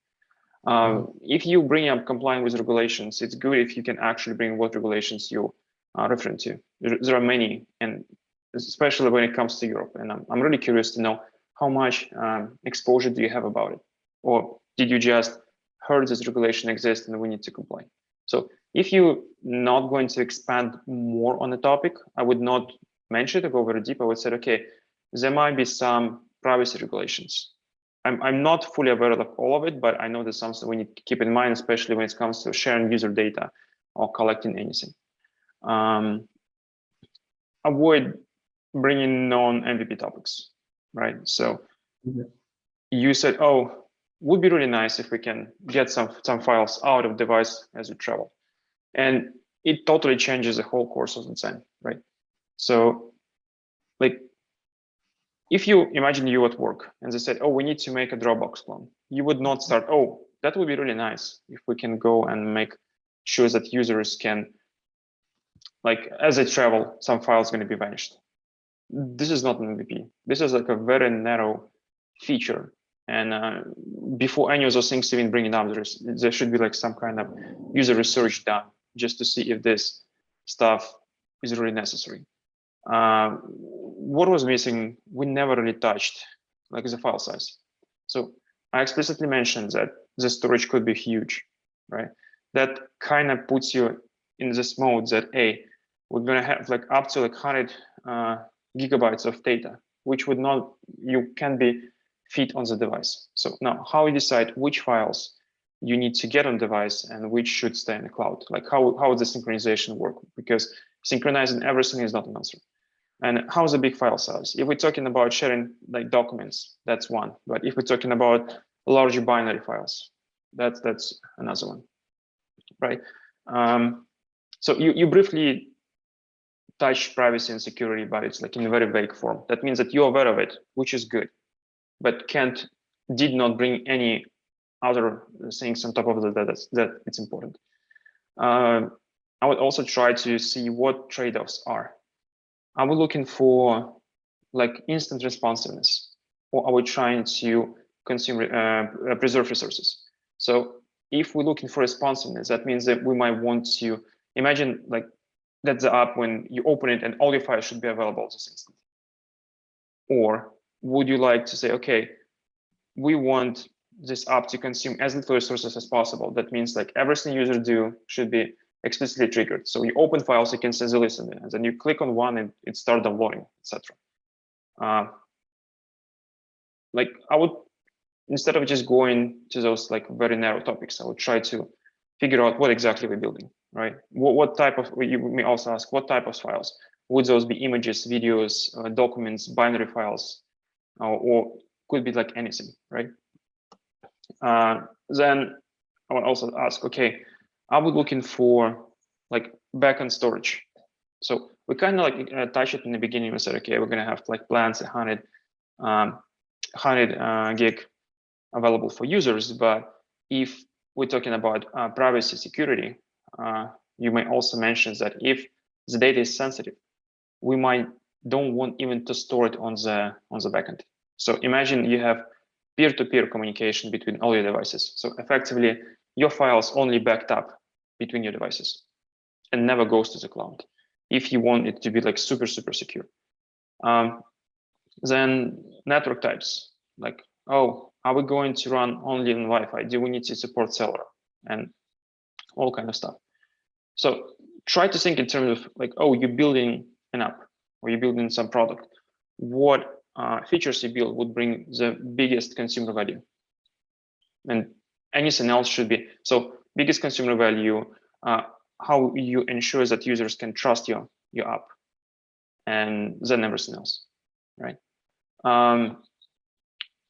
If you bring up complying with regulations, it's good if you can actually bring what regulations you are referring to. There are many, and especially when it comes to Europe. And I'm really curious to know how much exposure do you have about it? Or did you just heard this regulation exists and we need to comply? So if you're not going to expand more on the topic, I would not mention it or go very deep. I would say, okay, there might be some privacy regulations. I'm not fully aware of all of it, but I know there's something we need to keep in mind, especially when it comes to sharing user data or collecting anything. Avoid bringing non-MVP topics, right? So you said, oh, would be really nice if we can get some files out of device as we travel. And it totally changes the whole course of design, right? So like, if you imagine you at work and they said, oh, we need to make a Dropbox clone, you would not start, oh, that would be really nice if we can go and make shows that users can, like, as they travel, some files going to be vanished. This is not an MVP. This is like a very narrow feature. And before any of those things even bring it up, there should be like some kind of user research done just to see if this stuff is really necessary. What was missing? We never really touched like the file size. So I explicitly mentioned that the storage could be huge, right? That kind of puts you in this mode that, hey, we're going to have like up to like 100 gigabytes of data, which would not, you can be fit on the device. So now how you decide which files you need to get on device and which should stay in the cloud? Like how does the synchronization work? Because synchronizing everything is not an answer. And how's a big file size? If we're talking about sharing like documents, that's one. But if we're talking about large binary files, that's another one, right? So you briefly touch privacy and security, but it's like in a very vague form. That means that you're aware of it, which is good, but did not bring any other things on top of that it's important. I would also try to see what trade-offs are. Are we looking for like instant responsiveness, or are we trying to preserve resources? So if we're looking for responsiveness, that means that we might want to imagine like that's the app when you open it and all your files should be available this instant. Or would you like to say, okay, we want this app to consume as little resources as possible. That means like everything users do should be explicitly triggered. So you open files, you can see the list in there, and then you click on one and it starts downloading, etc. Like I would, instead of just going to those like very narrow topics, I would try to figure out what exactly we're building, right? What type of, you may also ask, what type of files? Would those be images, videos, documents, binary files, or could be like anything, right? Then I would also ask, okay, are we looking for like backend storage? So we kind of like touched it in the beginning. We said, okay, we're going to have like plans 100 gig available for users. But if we're talking about privacy security, you may also mention that if the data is sensitive, we might don't want even to store it on the backend. So imagine you have peer-to-peer communication between all your devices. So effectively, your files only backed up between your devices and never goes to the cloud if you want it to be like super secure. Then network types, like, oh, are we going to run only on Wi-Fi? Do we need to support cellular and all kind of stuff? So try to think in terms of like, oh, you're building an app or you're building some product. What features you build would bring the biggest consumer value, and anything else should be so biggest consumer value. How you ensure that users can trust your app, and then everything else, right?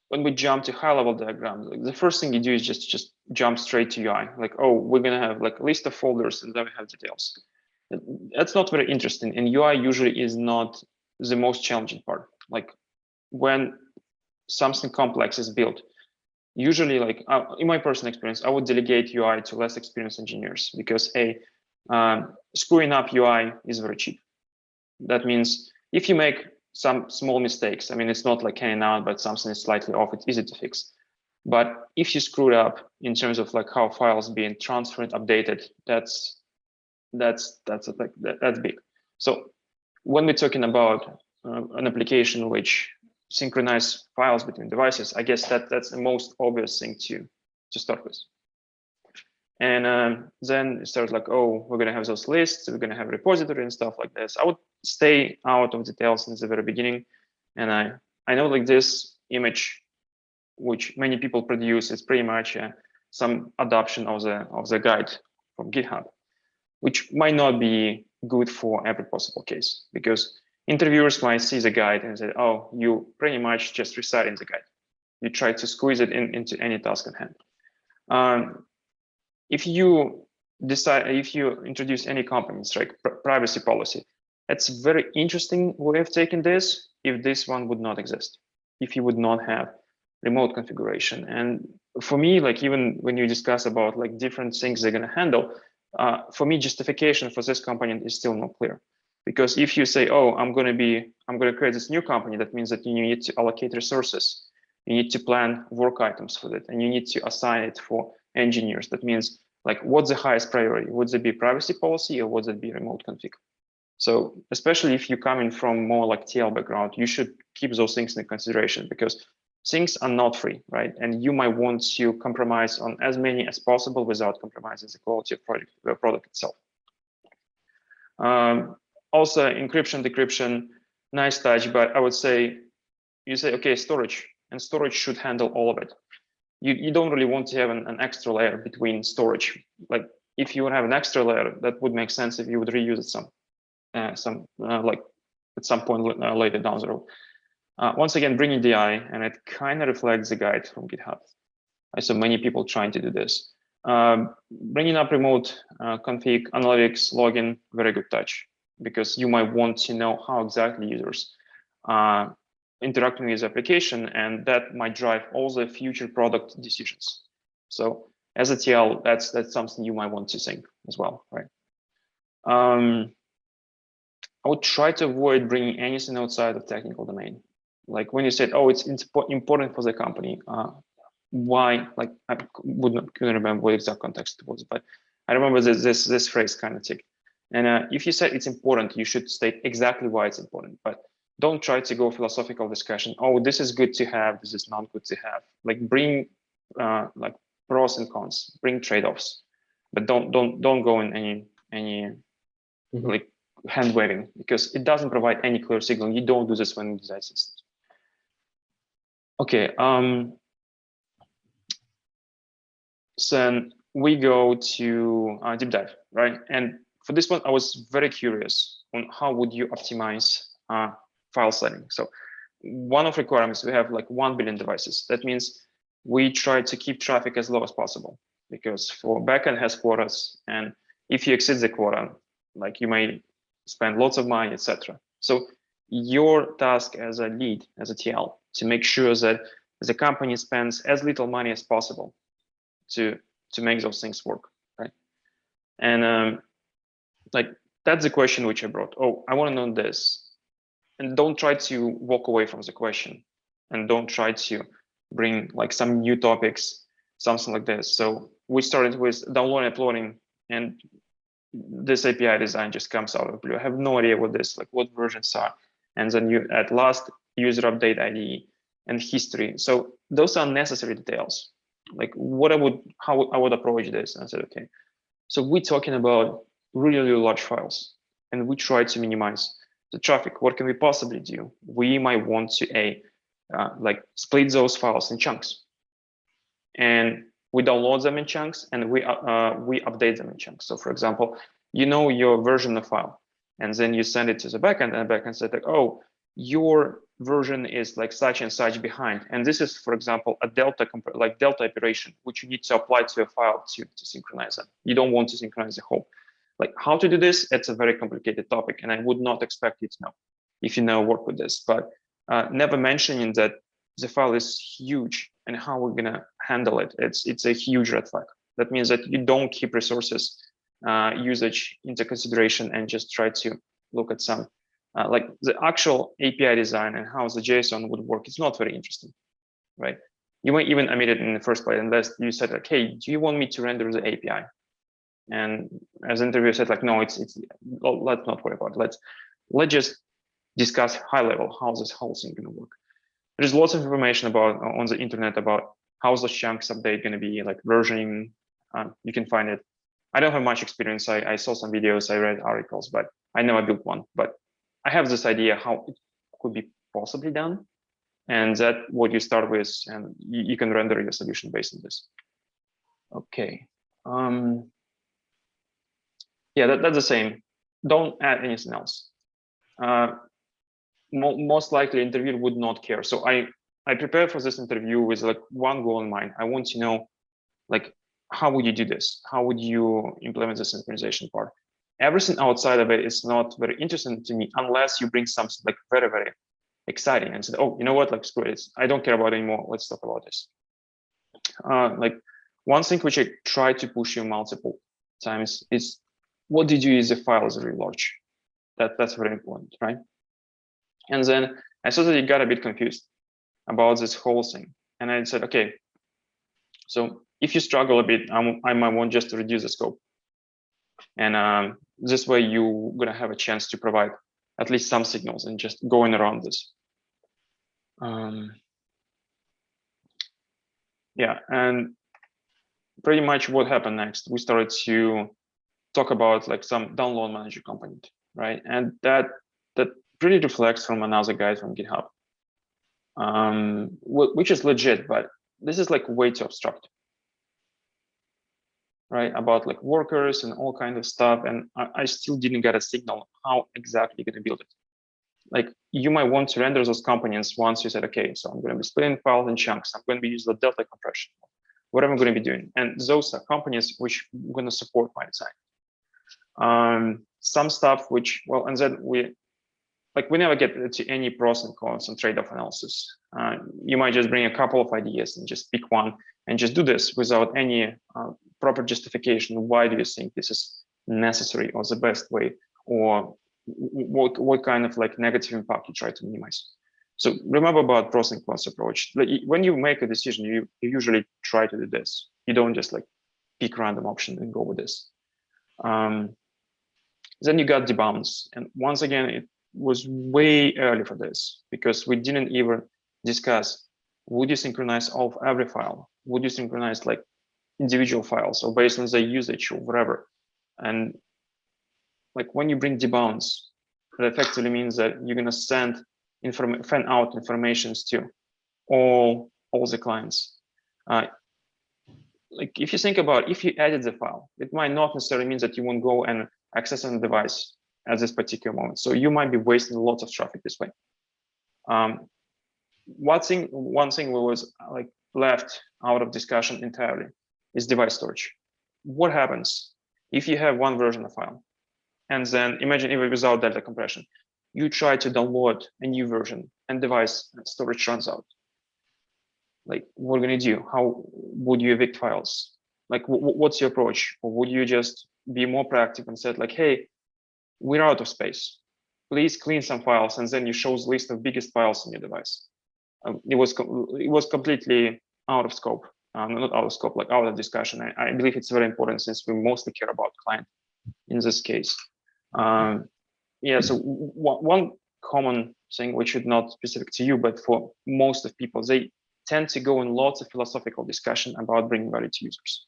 When we jump to high-level diagrams, like the first thing you do is just jump straight to UI. Like, oh, we're gonna have like a list of folders, and then we have details. That's not very interesting, and UI usually is not the most challenging part. Like when something complex is built, usually like in my personal experience, I would delegate UI to less experienced engineers because screwing up UI is very cheap. That means if you make some small mistakes, I mean, it's not like hanging out, but something is slightly off, it's easy to fix. But if you screw it up in terms of like how files being transferred, updated, that's big. So when we're talking about an application which synchronize files between devices, I guess that's the most obvious thing to start with. And then it starts like, oh, we're going to have those lists, we're going to have a repository and stuff like this. I would stay out of details in the very beginning. And I know like this image, which many people produce, is pretty much some adoption of the guide from GitHub, which might not be good for every possible case, because interviewers might see the guide and say, oh, you pretty much just reciting the guide. You try to squeeze it into any task at hand. If you introduce any components like privacy policy, it's a very interesting way of taking this if this one would not exist, if you would not have remote configuration. And for me, like even when you discuss about like different things they're going to handle, For me, justification for this component is still not clear. Because if you say, oh, I'm going to create this new company, that means that you need to allocate resources. You need to plan work items for it, and you need to assign it for engineers. That means, like, what's the highest priority? Would it be privacy policy, or would it be remote config? So especially if you're coming from more like TL background, you should keep those things in consideration, because things are not free, right? And you might want to compromise on as many as possible without compromising the quality of product itself. Also, encryption, decryption, nice touch, but I would say, you say, okay, storage, and storage should handle all of it. You don't really want to have an extra layer between storage. Like, if you have an extra layer, that would make sense if you would reuse it like at some point later down the road. Once again, bringing DI, and it kind of reflects the guide from GitHub. I saw many people trying to do this. Bringing up remote config, analytics, login, very good touch, because you might want to know how exactly users are interacting with the application, and that might drive all the future product decisions. So as a TL, that's something you might want to think as well, right? I would try to avoid bringing anything outside of technical domain. Like when you said, oh, it's important for the company. Why? Like, I couldn't remember what exact context it was, but I remember this phrase kind of ticked. And if you said it's important, you should state exactly why it's important, but don't try to go philosophical discussion. Oh, this is good to have, this is not good to have. Like, bring like pros and cons, bring trade-offs, but don't go in any like hand waving, because it doesn't provide any clear signal. You don't do this when you design systems. Okay. So we go to deep dive, right? And for this one, I was very curious on how would you optimize file setting. So one of requirements, we have like 1 billion devices. That means we try to keep traffic as low as possible, because for backend has quotas, and if you exceed the quota, like, you may spend lots of money, etc. So your task as a lead, as a TL, to make sure that the company spends as little money as possible to make those things work, right? And like, that's the question which I brought. Oh, I want to know this, and don't try to walk away from the question, and don't try to bring like some new topics, something like this. So we started with downloading, uploading, and this API design just comes out of blue. I have no idea what this, like, what versions are. And then you at last user update ID and history. So those are necessary details. Like, how I would approach this. And I said, okay, so we're talking about really large files, and we try to minimize the traffic. What can we possibly do? We might want to like, split those files in chunks, and we download them in chunks, and we update them in chunks. So for example, you know your version of file, and then you send it to the backend, and the backend said, like, oh, your version is like such and such behind, and this is, for example, a delta operation which you need to apply to a file to synchronize them. You don't want to synchronize the whole. Like, how to do this? It's a very complicated topic, and I would not expect you to know if you know work with this. But never mentioning that the file is huge and how we're gonna handle it. It's a huge red flag. That means that you don't keep resources usage into consideration and just try to look at some like the actual API design and how the JSON would work. It's not very interesting, right? You might even admit it in the first place, unless you said, like, hey, do you want me to render the API? And as the interviewer said, like, no, let's not worry about it. Let's just discuss high level how this whole thing gonna work. There's lots of information about on the internet about how the chunks update gonna be, like versioning. You can find it. I don't have much experience. I saw some videos, I read articles, but I never built one. But I have this idea how it could be possibly done, and that what you start with, and you can render your solution based on this. Okay. Yeah, that's the same. Don't add anything else. Most likely, interviewer would not care. So I prepared for this interview with like one goal in mind. I want to know, like, how would you do this? How would you implement the synchronization part? Everything outside of it is not very interesting to me unless you bring something like very, very exciting and say, oh, you know what, like, screw it, I don't care about it anymore. Let's talk about this. Like, one thing which I try to push you multiple times is what did you use the file is really large. That's very important, right? And then I saw that you got a bit confused about this whole thing. And I said, okay, so if you struggle a bit, I might want just to reduce the scope. And this way you're gonna have a chance to provide at least some signals and just going around this. Yeah, and pretty much what happened next, we started to talk about like some download manager component, right? And that pretty reflects from another guide from GitHub, which is legit, but this is like way too abstract, right? About like workers and all kind of stuff. And I still didn't get a signal how exactly you're gonna build it. Like you might want to render those components once you said, okay, so I'm gonna be splitting files in chunks. I'm gonna be using the delta compression, whatever I'm gonna be doing. And those are components which I'm gonna support my design. Some stuff which, well, and then we never get to any pros and cons and trade-off analysis. You might just bring a couple of ideas and just pick one and just do this without any proper justification. Why do you think this is necessary or the best way, or what kind of like negative impact you try to minimize? So remember about pros and cons approach. Like when you make a decision, you usually try to do this. You don't just like pick random option and go with this. Then you got debounce, and once again, it was way early for this because we didn't even discuss, would you synchronize all of every file? Would you synchronize like individual files or based on the usage or whatever? And like when you bring debounce, that effectively means that you're gonna send fan out informations to all the clients. Like if you think about, if you edit the file, it might not necessarily mean that you won't go and access on the device at this particular moment. So you might be wasting lots of traffic this way. One thing was like left out of discussion entirely is device storage. What happens if you have one version of file, and then imagine even without delta compression, you try to download a new version and device storage runs out? Like, what are you gonna do? How would you evict files? Like, what's your approach? Or would you just be more proactive and said like, hey, we're out of space. Please clean some files, and then you show the list of biggest files on your device. It was completely out of scope. Not out of scope, like out of discussion. I believe it's very important since we mostly care about client in this case. Yeah, so one common thing, which is not specific to you, but for most of people, they tend to go in lots of philosophical discussion about bringing value to users.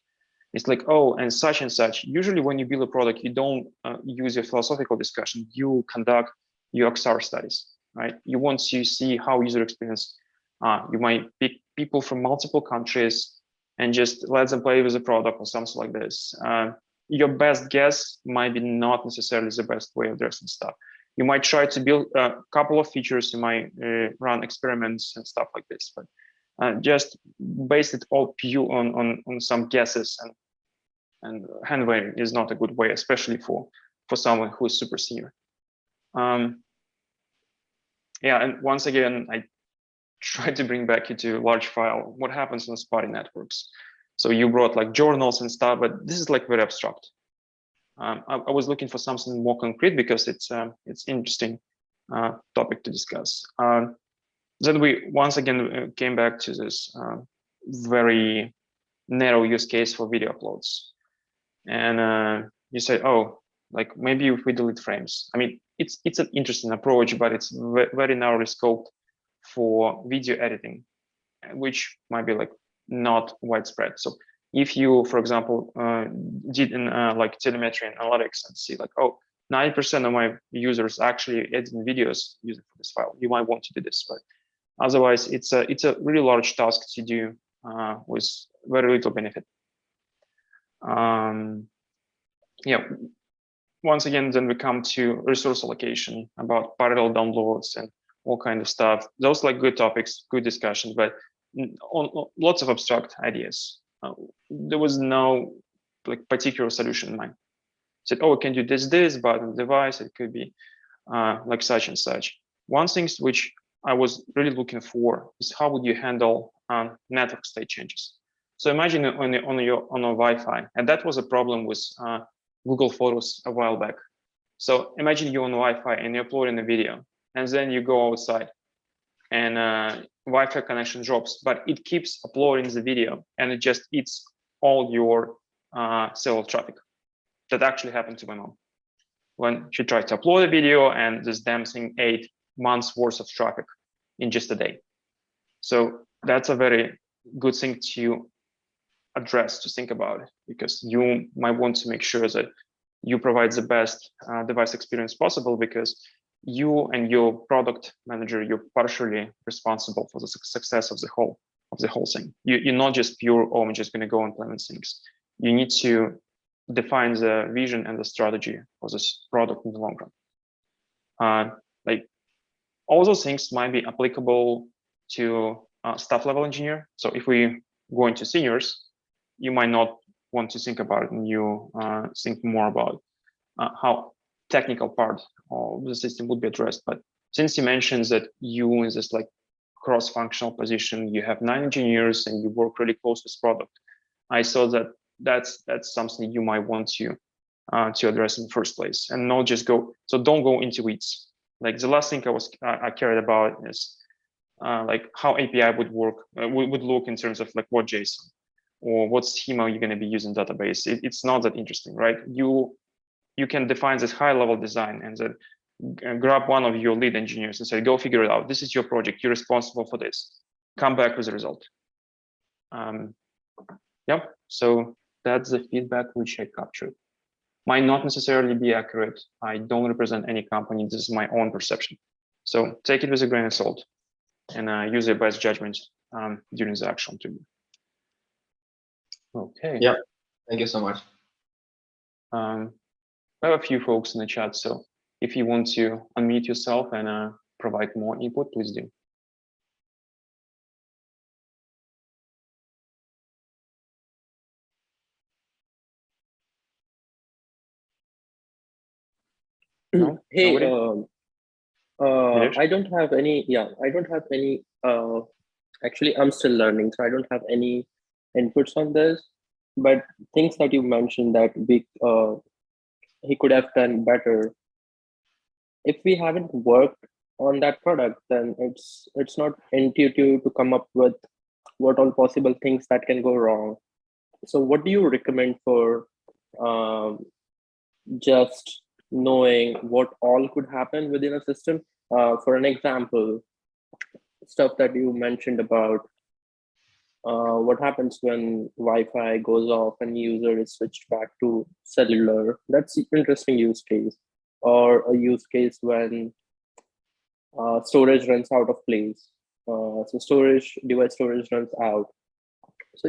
It's like, oh, and such and such. Usually when you build a product, you don't use a philosophical discussion. You conduct your XR studies, right? You want to see how user experience. You might pick people from multiple countries and just let them play with the product or something like this. Your best guess might be not necessarily the best way of addressing stuff. You might try to build a couple of features. You might run experiments and stuff like this, but just base it all pure on some guesses, and hand waving is not a good way, especially for someone who is super senior. Yeah, and once again, I try to bring back into large file what happens on spotty networks. So you brought like journals and stuff, but this is like very abstract. I was looking for something more concrete because it's interesting topic to discuss. Then we once again came back to this very narrow use case for video uploads. And you say, oh, like maybe if we delete frames. I mean, it's an interesting approach, but it's very narrowly scoped for video editing, which might be like not widespread. So if you, for example, did in like telemetry analytics and see like, oh, 90% of my users actually editing videos using for this file, you might want to do this, but otherwise it's a really large task to do with very little benefit. Yeah, once again, then we come to resource allocation, about parallel downloads and all kind of stuff. Those like good topics, good discussion, but on lots of abstract ideas. There was no like particular solution in mind. Said, oh, we can do this, but on the device it could be like such and such. One thing which I was really looking for is how would you handle network state changes? So imagine on a Wi-Fi, and that was a problem with Google Photos a while back. So imagine you're on Wi-Fi and you're uploading a video, and then you go outside, and Wi-Fi connection drops, but it keeps uploading the video, and it just eats all your cellular traffic. That actually happened to my mom when she tried to upload a video, and this damn thing ate months worth of traffic in just a day. So that's a very good thing to address, to think about it, because you might want to make sure that you provide the best device experience possible, because you and your product manager, you're partially responsible for the success of the whole thing. You're not just pure, oh, I'm just going to go implement things. You need to define the vision and the strategy for this product in the long run. Like all those things might be applicable to staff level engineer. So if we go into seniors, you might not want to think about it, and you think more about how technical part of the system would be addressed. But since you mentioned that you in this like cross-functional position, you have 9 engineers and you work really close with product, I saw that that's something you might want to address in the first place, and not just go. So don't go into weeds. Like the last thing I cared about is like how API would work, would look in terms of like what JSON or what schema you're going to be using database. It's not that interesting, right? You can define this high level design and then grab one of your lead engineers and say, go figure it out. This is your project. You're responsible for this. Come back with a result. Yep. So that's the feedback which I captured. Might not necessarily be accurate. I don't represent any company. This is my own perception. So take it with a grain of salt and use your best judgment during the actual interview. Okay. Yeah. Thank you so much. I have a few folks in the chat, so if you want to unmute yourself and provide more input, please do. No? Hey, Nobody? I don't have any. Yeah, I don't have any. Actually, I'm still learning, so I don't have any inputs on this. But things that you mentioned that he could have done better. If we haven't worked on that product, then it's not intuitive to come up with what all possible things that can go wrong. So, what do you recommend for just knowing what all could happen within a system? For an example, stuff that you mentioned about what happens when Wi-Fi goes off and user is switched back to cellular. That's an interesting use case. Or a use case when storage runs out of place. So device storage runs out. So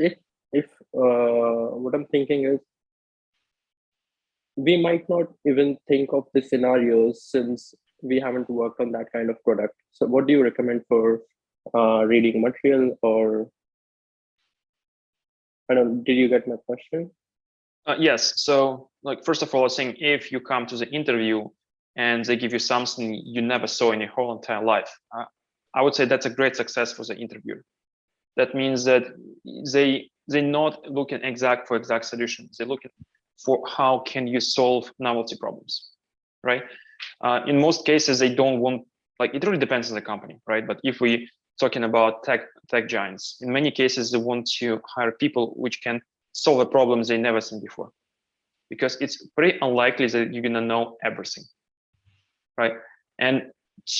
if what I'm thinking is, we might not even think of the scenarios since we haven't worked on that kind of product. So what do you recommend for reading material? Or I don't, did you get my question? Yes. So like, first of all, I think if you come to the interview and they give you something you never saw in your whole entire life, I would say that's a great success for the interviewer. That means that they're not looking for exact solutions. They're looking for how can you solve novelty problems, right? In most cases, they don't want, like, it really depends on the company, right? But if we talking about tech giants, in many cases, they want to hire people which can solve a problem they never seen before, because it's pretty unlikely that you're gonna know everything, right? And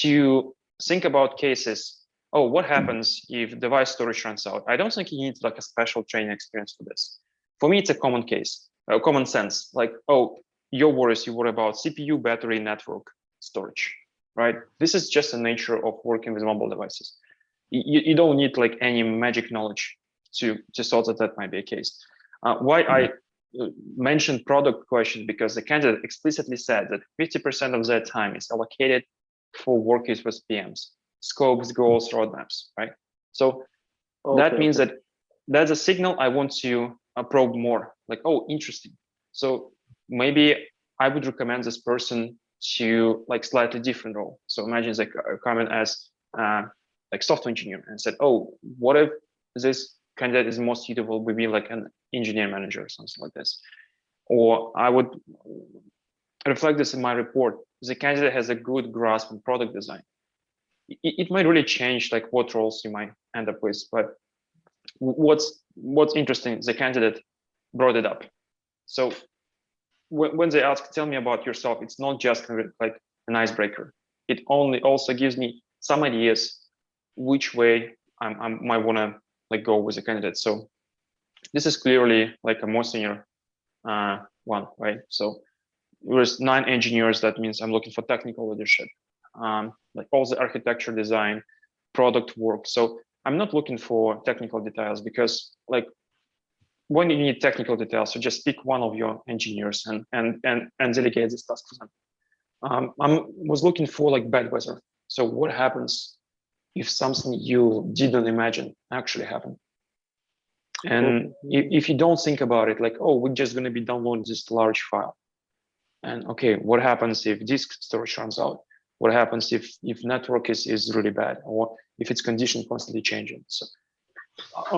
to think about cases, oh, what happens if device storage runs out? I don't think you need like a special training experience for this. For me, it's a common case, common sense. Like, oh, you worry about CPU, battery, network, storage, right? This is just the nature of working with mobile devices. You don't need like any magic knowledge to sort that might be a case. Why I mentioned product question, because the candidate explicitly said that 50% of their time is allocated for working with PMs, scopes, goals, roadmaps, right? So that means that that's a signal I want to probe more. Like, oh, interesting. So maybe I would recommend this person to like slightly different role. So imagine they come in as like software engineer and said, oh, what if this candidate is most suitable would be like an engineer manager or something like this. Or I would reflect this in my report. The candidate has a good grasp on product design. It might really change like what roles you might end up with, but what's interesting, the candidate brought it up. So when they ask, tell me about yourself, it's not just like an icebreaker. It also gives me some ideas which way I might want to like go with a candidate. So this is clearly like a more senior one, right? So there's 9 engineers. That means I'm looking for technical leadership, like all the architecture, design, product work. So I'm not looking for technical details, because like when you need technical details, so just pick one of your engineers and delegate this task to them. I was looking for like bad weather. So what happens if something you didn't imagine actually happened? And if you don't think about it, like, oh, we're just going to be downloading this large file. And okay, what happens if disk storage runs out? What happens if network is really bad, or if its condition constantly changing? So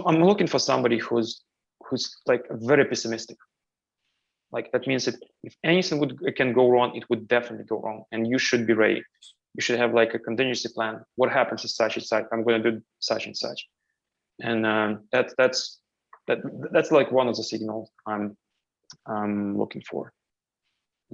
I'm looking for somebody who's like very pessimistic. Like that means that if anything can go wrong, it would definitely go wrong, and you should be ready. You should have like a contingency plan. What happens if such and such? I'm going to do such and such, and that's like one of the signals I'm looking for.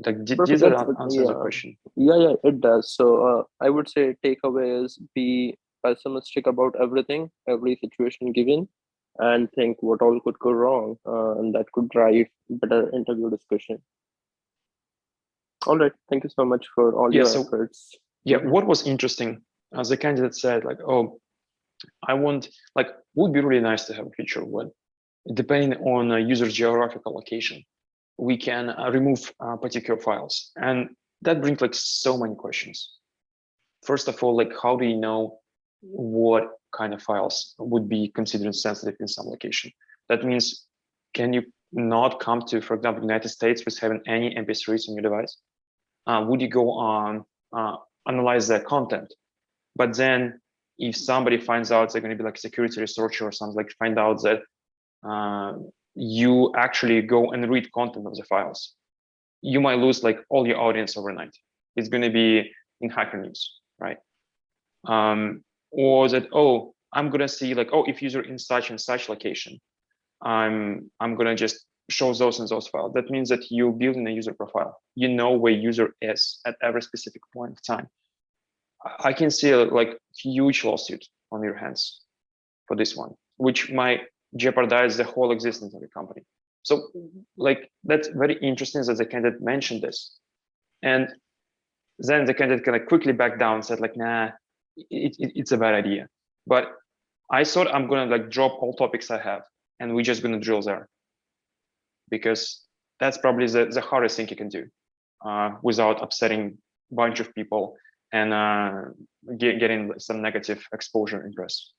Like, did that answer the question? Yeah, it does. So I would say takeaway is be pessimistic about everything, every situation given, and think what all could go wrong, and that could drive better interview discussion. All right, thank you so much for all your efforts. Yeah, what was interesting, as the candidate said, like, oh, I want, like, would be really nice to have a feature when, depending on a user's geographical location, we can remove particular files. And that brings like so many questions. First of all, like, how do you know what kind of files would be considered sensitive in some location? That means, can you not come to, for example, United States with having any MP3s on your device? Would you go on analyze their content? But then if somebody finds out, they're going to be like a security researcher or something, like find out that you actually go and read content of the files, you might lose like all your audience overnight. It's going to be in Hacker News, right? Or that, oh, I'm going to see like, oh, if user in such and such location, I'm going to just show those and those files. That means that you're building a user profile. You know where user is at every specific point of time. I can see like huge lawsuit on your hands for this one, which might jeopardize the whole existence of the company. So like, that's very interesting that the candidate mentioned this. And then the candidate kind of quickly backed down and said like, nah, it's a bad idea. But I thought I'm going to like drop all topics I have and we're just going to drill there, because that's probably the hardest thing you can do without upsetting a bunch of people and getting some negative exposure in press.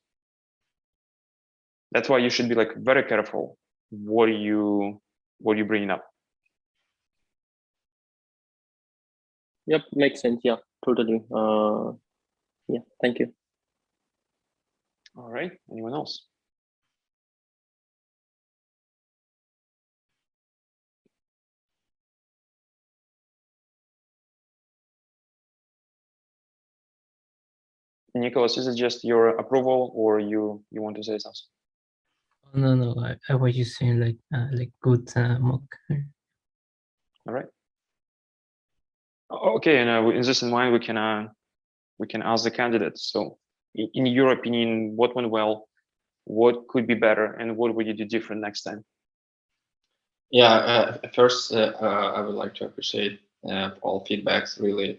That's why you should be like very careful what are you bringing up. Yep, makes sense. Yeah, totally. Yeah, thank you. All right, anyone else? Nicholas, is it just your approval, or you want to say something? No, I was just saying like good mock. All right. Okay, and with this in mind, we can ask the candidates. So, in your opinion, what went well, what could be better, and what would you do different next time? Yeah, first, I would like to appreciate all feedbacks. Really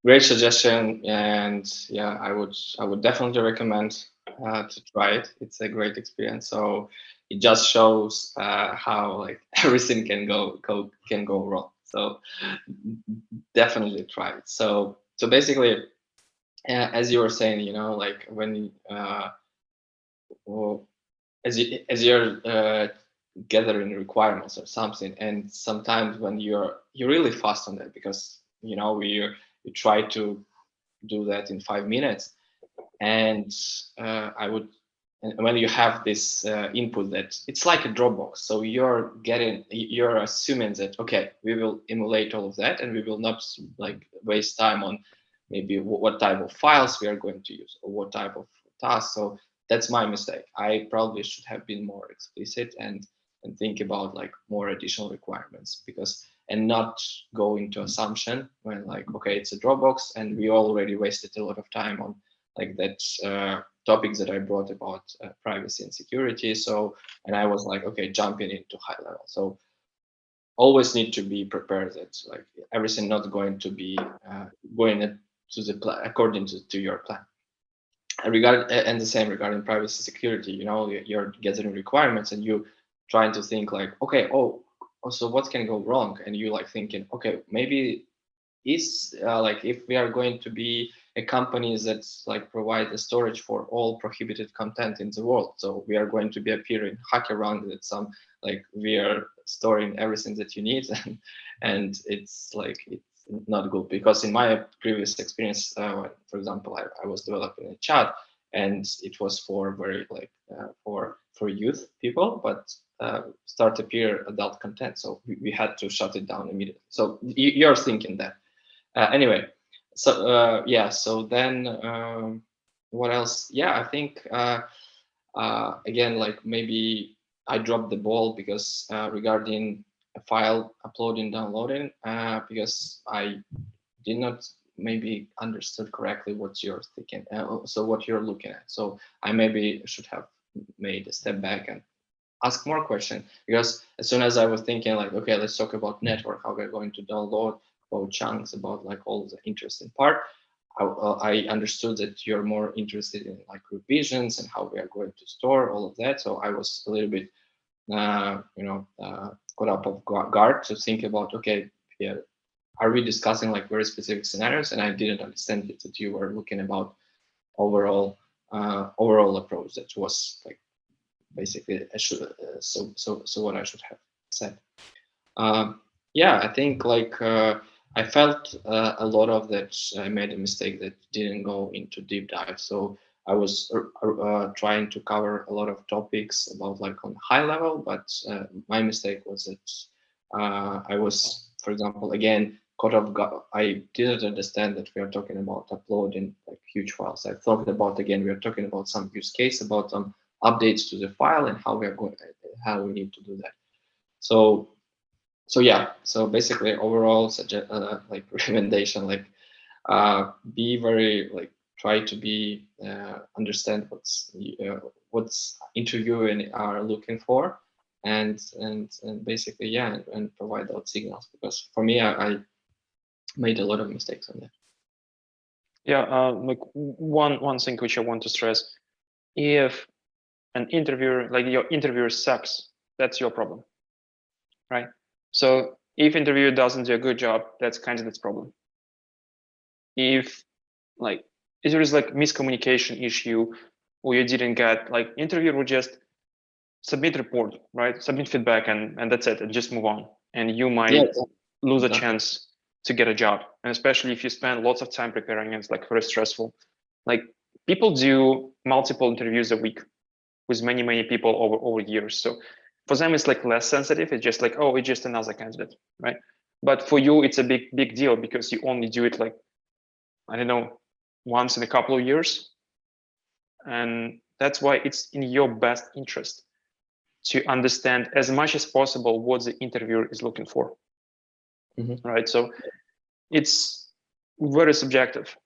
great suggestion, and yeah, I would definitely recommend to try it. It's a great experience. So it just shows how like everything can go wrong. So definitely try it. So basically, as you were saying, you know, like when well, as you're gathering requirements or something, and sometimes when you're really fast on that, because you know you try to do that in 5 minutes, and I would when you have this input that it's like a Dropbox, so you're assuming that, okay, we will emulate all of that and we will not like waste time on maybe what type of files we are going to use or what type of tasks. So that's my mistake. I probably should have been more explicit and think about like more additional requirements, and not go into assumption when like, okay, it's a Dropbox and we already wasted a lot of time on like that topics that I brought about privacy and security. So, and I was like, okay, jumping into high level. So always need to be prepared that like everything not going to be going to the plan according to your plan. And the same regarding privacy security, you know, you're gathering requirements and you trying to think like, okay, so what can go wrong? And you like thinking, okay, maybe is like if we are going to be a company that's like provide the storage for all prohibited content in the world, so we are going to be appearing HackerRank that some like we are storing everything that you need, and it's like it's not good, because in my previous experience, for example, I was developing a chat and it was for very like for youth people, but start appear adult content, so we had to shut it down immediately. So you're thinking that. Anyway, so yeah, so then what else? Yeah, I think again, like maybe I dropped the ball because regarding a file uploading, downloading, because I did not maybe understood correctly what you're thinking, so what you're looking at. So I maybe should have made a step back and ask more questions, because as soon as I was thinking like, okay, let's talk about network, how we're going to download, about chunks, about like all the interesting part, I understood that you're more interested in like revisions and how we are going to store all of that. So I was a little bit, caught up of guard to think about, okay, yeah, are we discussing like very specific scenarios? And I didn't understand it, that you were looking about overall approach. That was like basically so what I should have said. Yeah, I think like I felt a lot of that I made a mistake that didn't go into deep dive. So I was trying to cover a lot of topics about like on high level, but my mistake was that I was, for example, again, I didn't understand that we are talking about uploading like huge files. I thought about, again, we are talking about some use case, about some updates to the file and how we need to do that. So yeah, so basically overall like recommendation, like be very like try to be understand what's interviewing are looking for, and basically, yeah, and provide those signals, because for me I made a lot of mistakes on that. Yeah, like one thing which I want to stress: if an interviewer, like your interviewer sucks, that's your problem, right? So if interviewer doesn't do a good job, that's candidate's problem. If there is like miscommunication issue, or you didn't get, like, interviewer will just submit report, right? Submit feedback, and that's it, and just move on. And you might lose a chance to get a job. And especially if you spend lots of time preparing, it's like very stressful. Like, people do multiple interviews a week with many people over years. So for them, it's like less sensitive. It's just like, oh, it's just another candidate, right? But for you, it's a big deal, because you only do it like, I don't know, once in a couple of years. And that's why it's in your best interest to understand as much as possible what the interviewer is looking for. Right? So it's very subjective.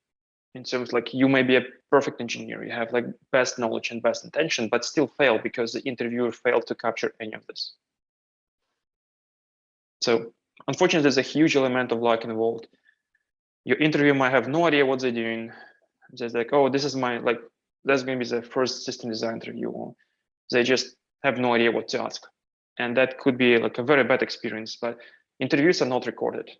And so it's like, you may be a perfect engineer, you have like best knowledge and best intention, but still fail because the interviewer failed to capture any of this. So unfortunately, there's a huge element of luck involved. Your interviewer might have no idea what they're doing. Just like, oh, this is my, like, that's going to be the first system design interview. Or they just have no idea what to ask. And that could be like a very bad experience, but interviews are not recorded.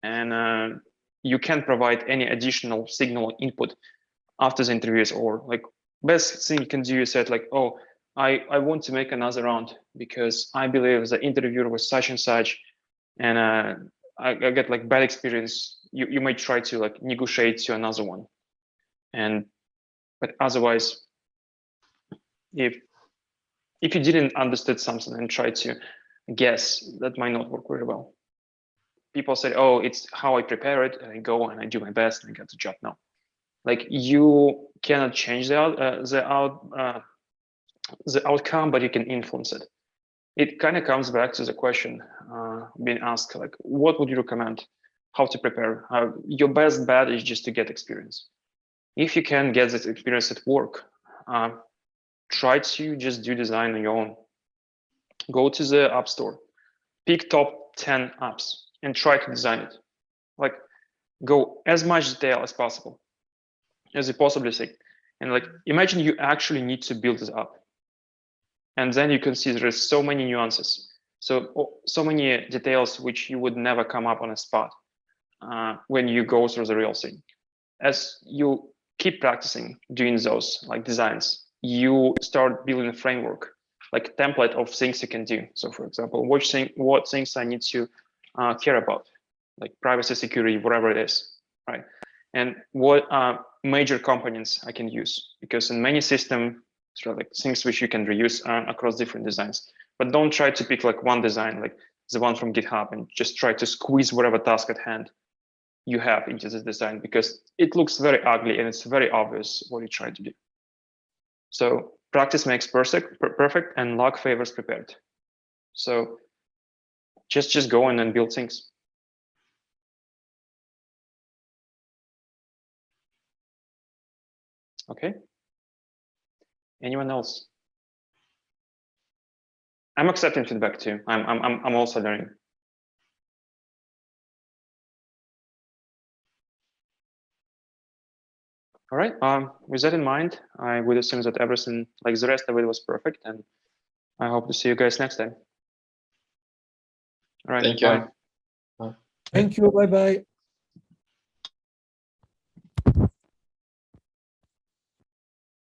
And you can't provide any additional signal input after the interviews, or like best thing you can do is say like, oh, I want to make another round because I believe the interviewer was such and such, and I get like bad experience. You might try to like negotiate to another one, but otherwise If you didn't understand something and try to guess, that might not work very well. People say, oh, it's how I prepare it, and I go and I do my best and I get the job. No, like you cannot change the outcome, but you can influence it. It kind of comes back to the question being asked, like, what would you recommend? How to prepare? Your best bet is just to get experience. If you can get this experience at work, try to just do design on your own. Go to the App Store, pick top 10 apps and try to design it. Like, go as much detail as possible, as you possibly see. And like, imagine you actually need to build this app. And then you can see there is so many nuances. So many details which you would never come up on a spot when you go through the real thing. As you keep practicing doing those like designs, you start building a framework, like a template of things you can do. So for example, what things I need to care about, like privacy, security, whatever it is, right? And what major components I can use, because in many systems, sort of like things which you can reuse across different designs. But don't try to pick like one design, like the one from GitHub, and just try to squeeze whatever task at hand you have into this design, because it looks very ugly and it's very obvious what you try to do. So practice makes perfect, and luck favors prepared. So just go in and build things. Okay. Anyone else? I'm accepting feedback too. I'm also learning. All right. With that in mind, I would assume that everything, like the rest of it, was perfect, and I hope to see you guys next time. All right. Thank you. Bye. Bye. Thank you. Bye bye.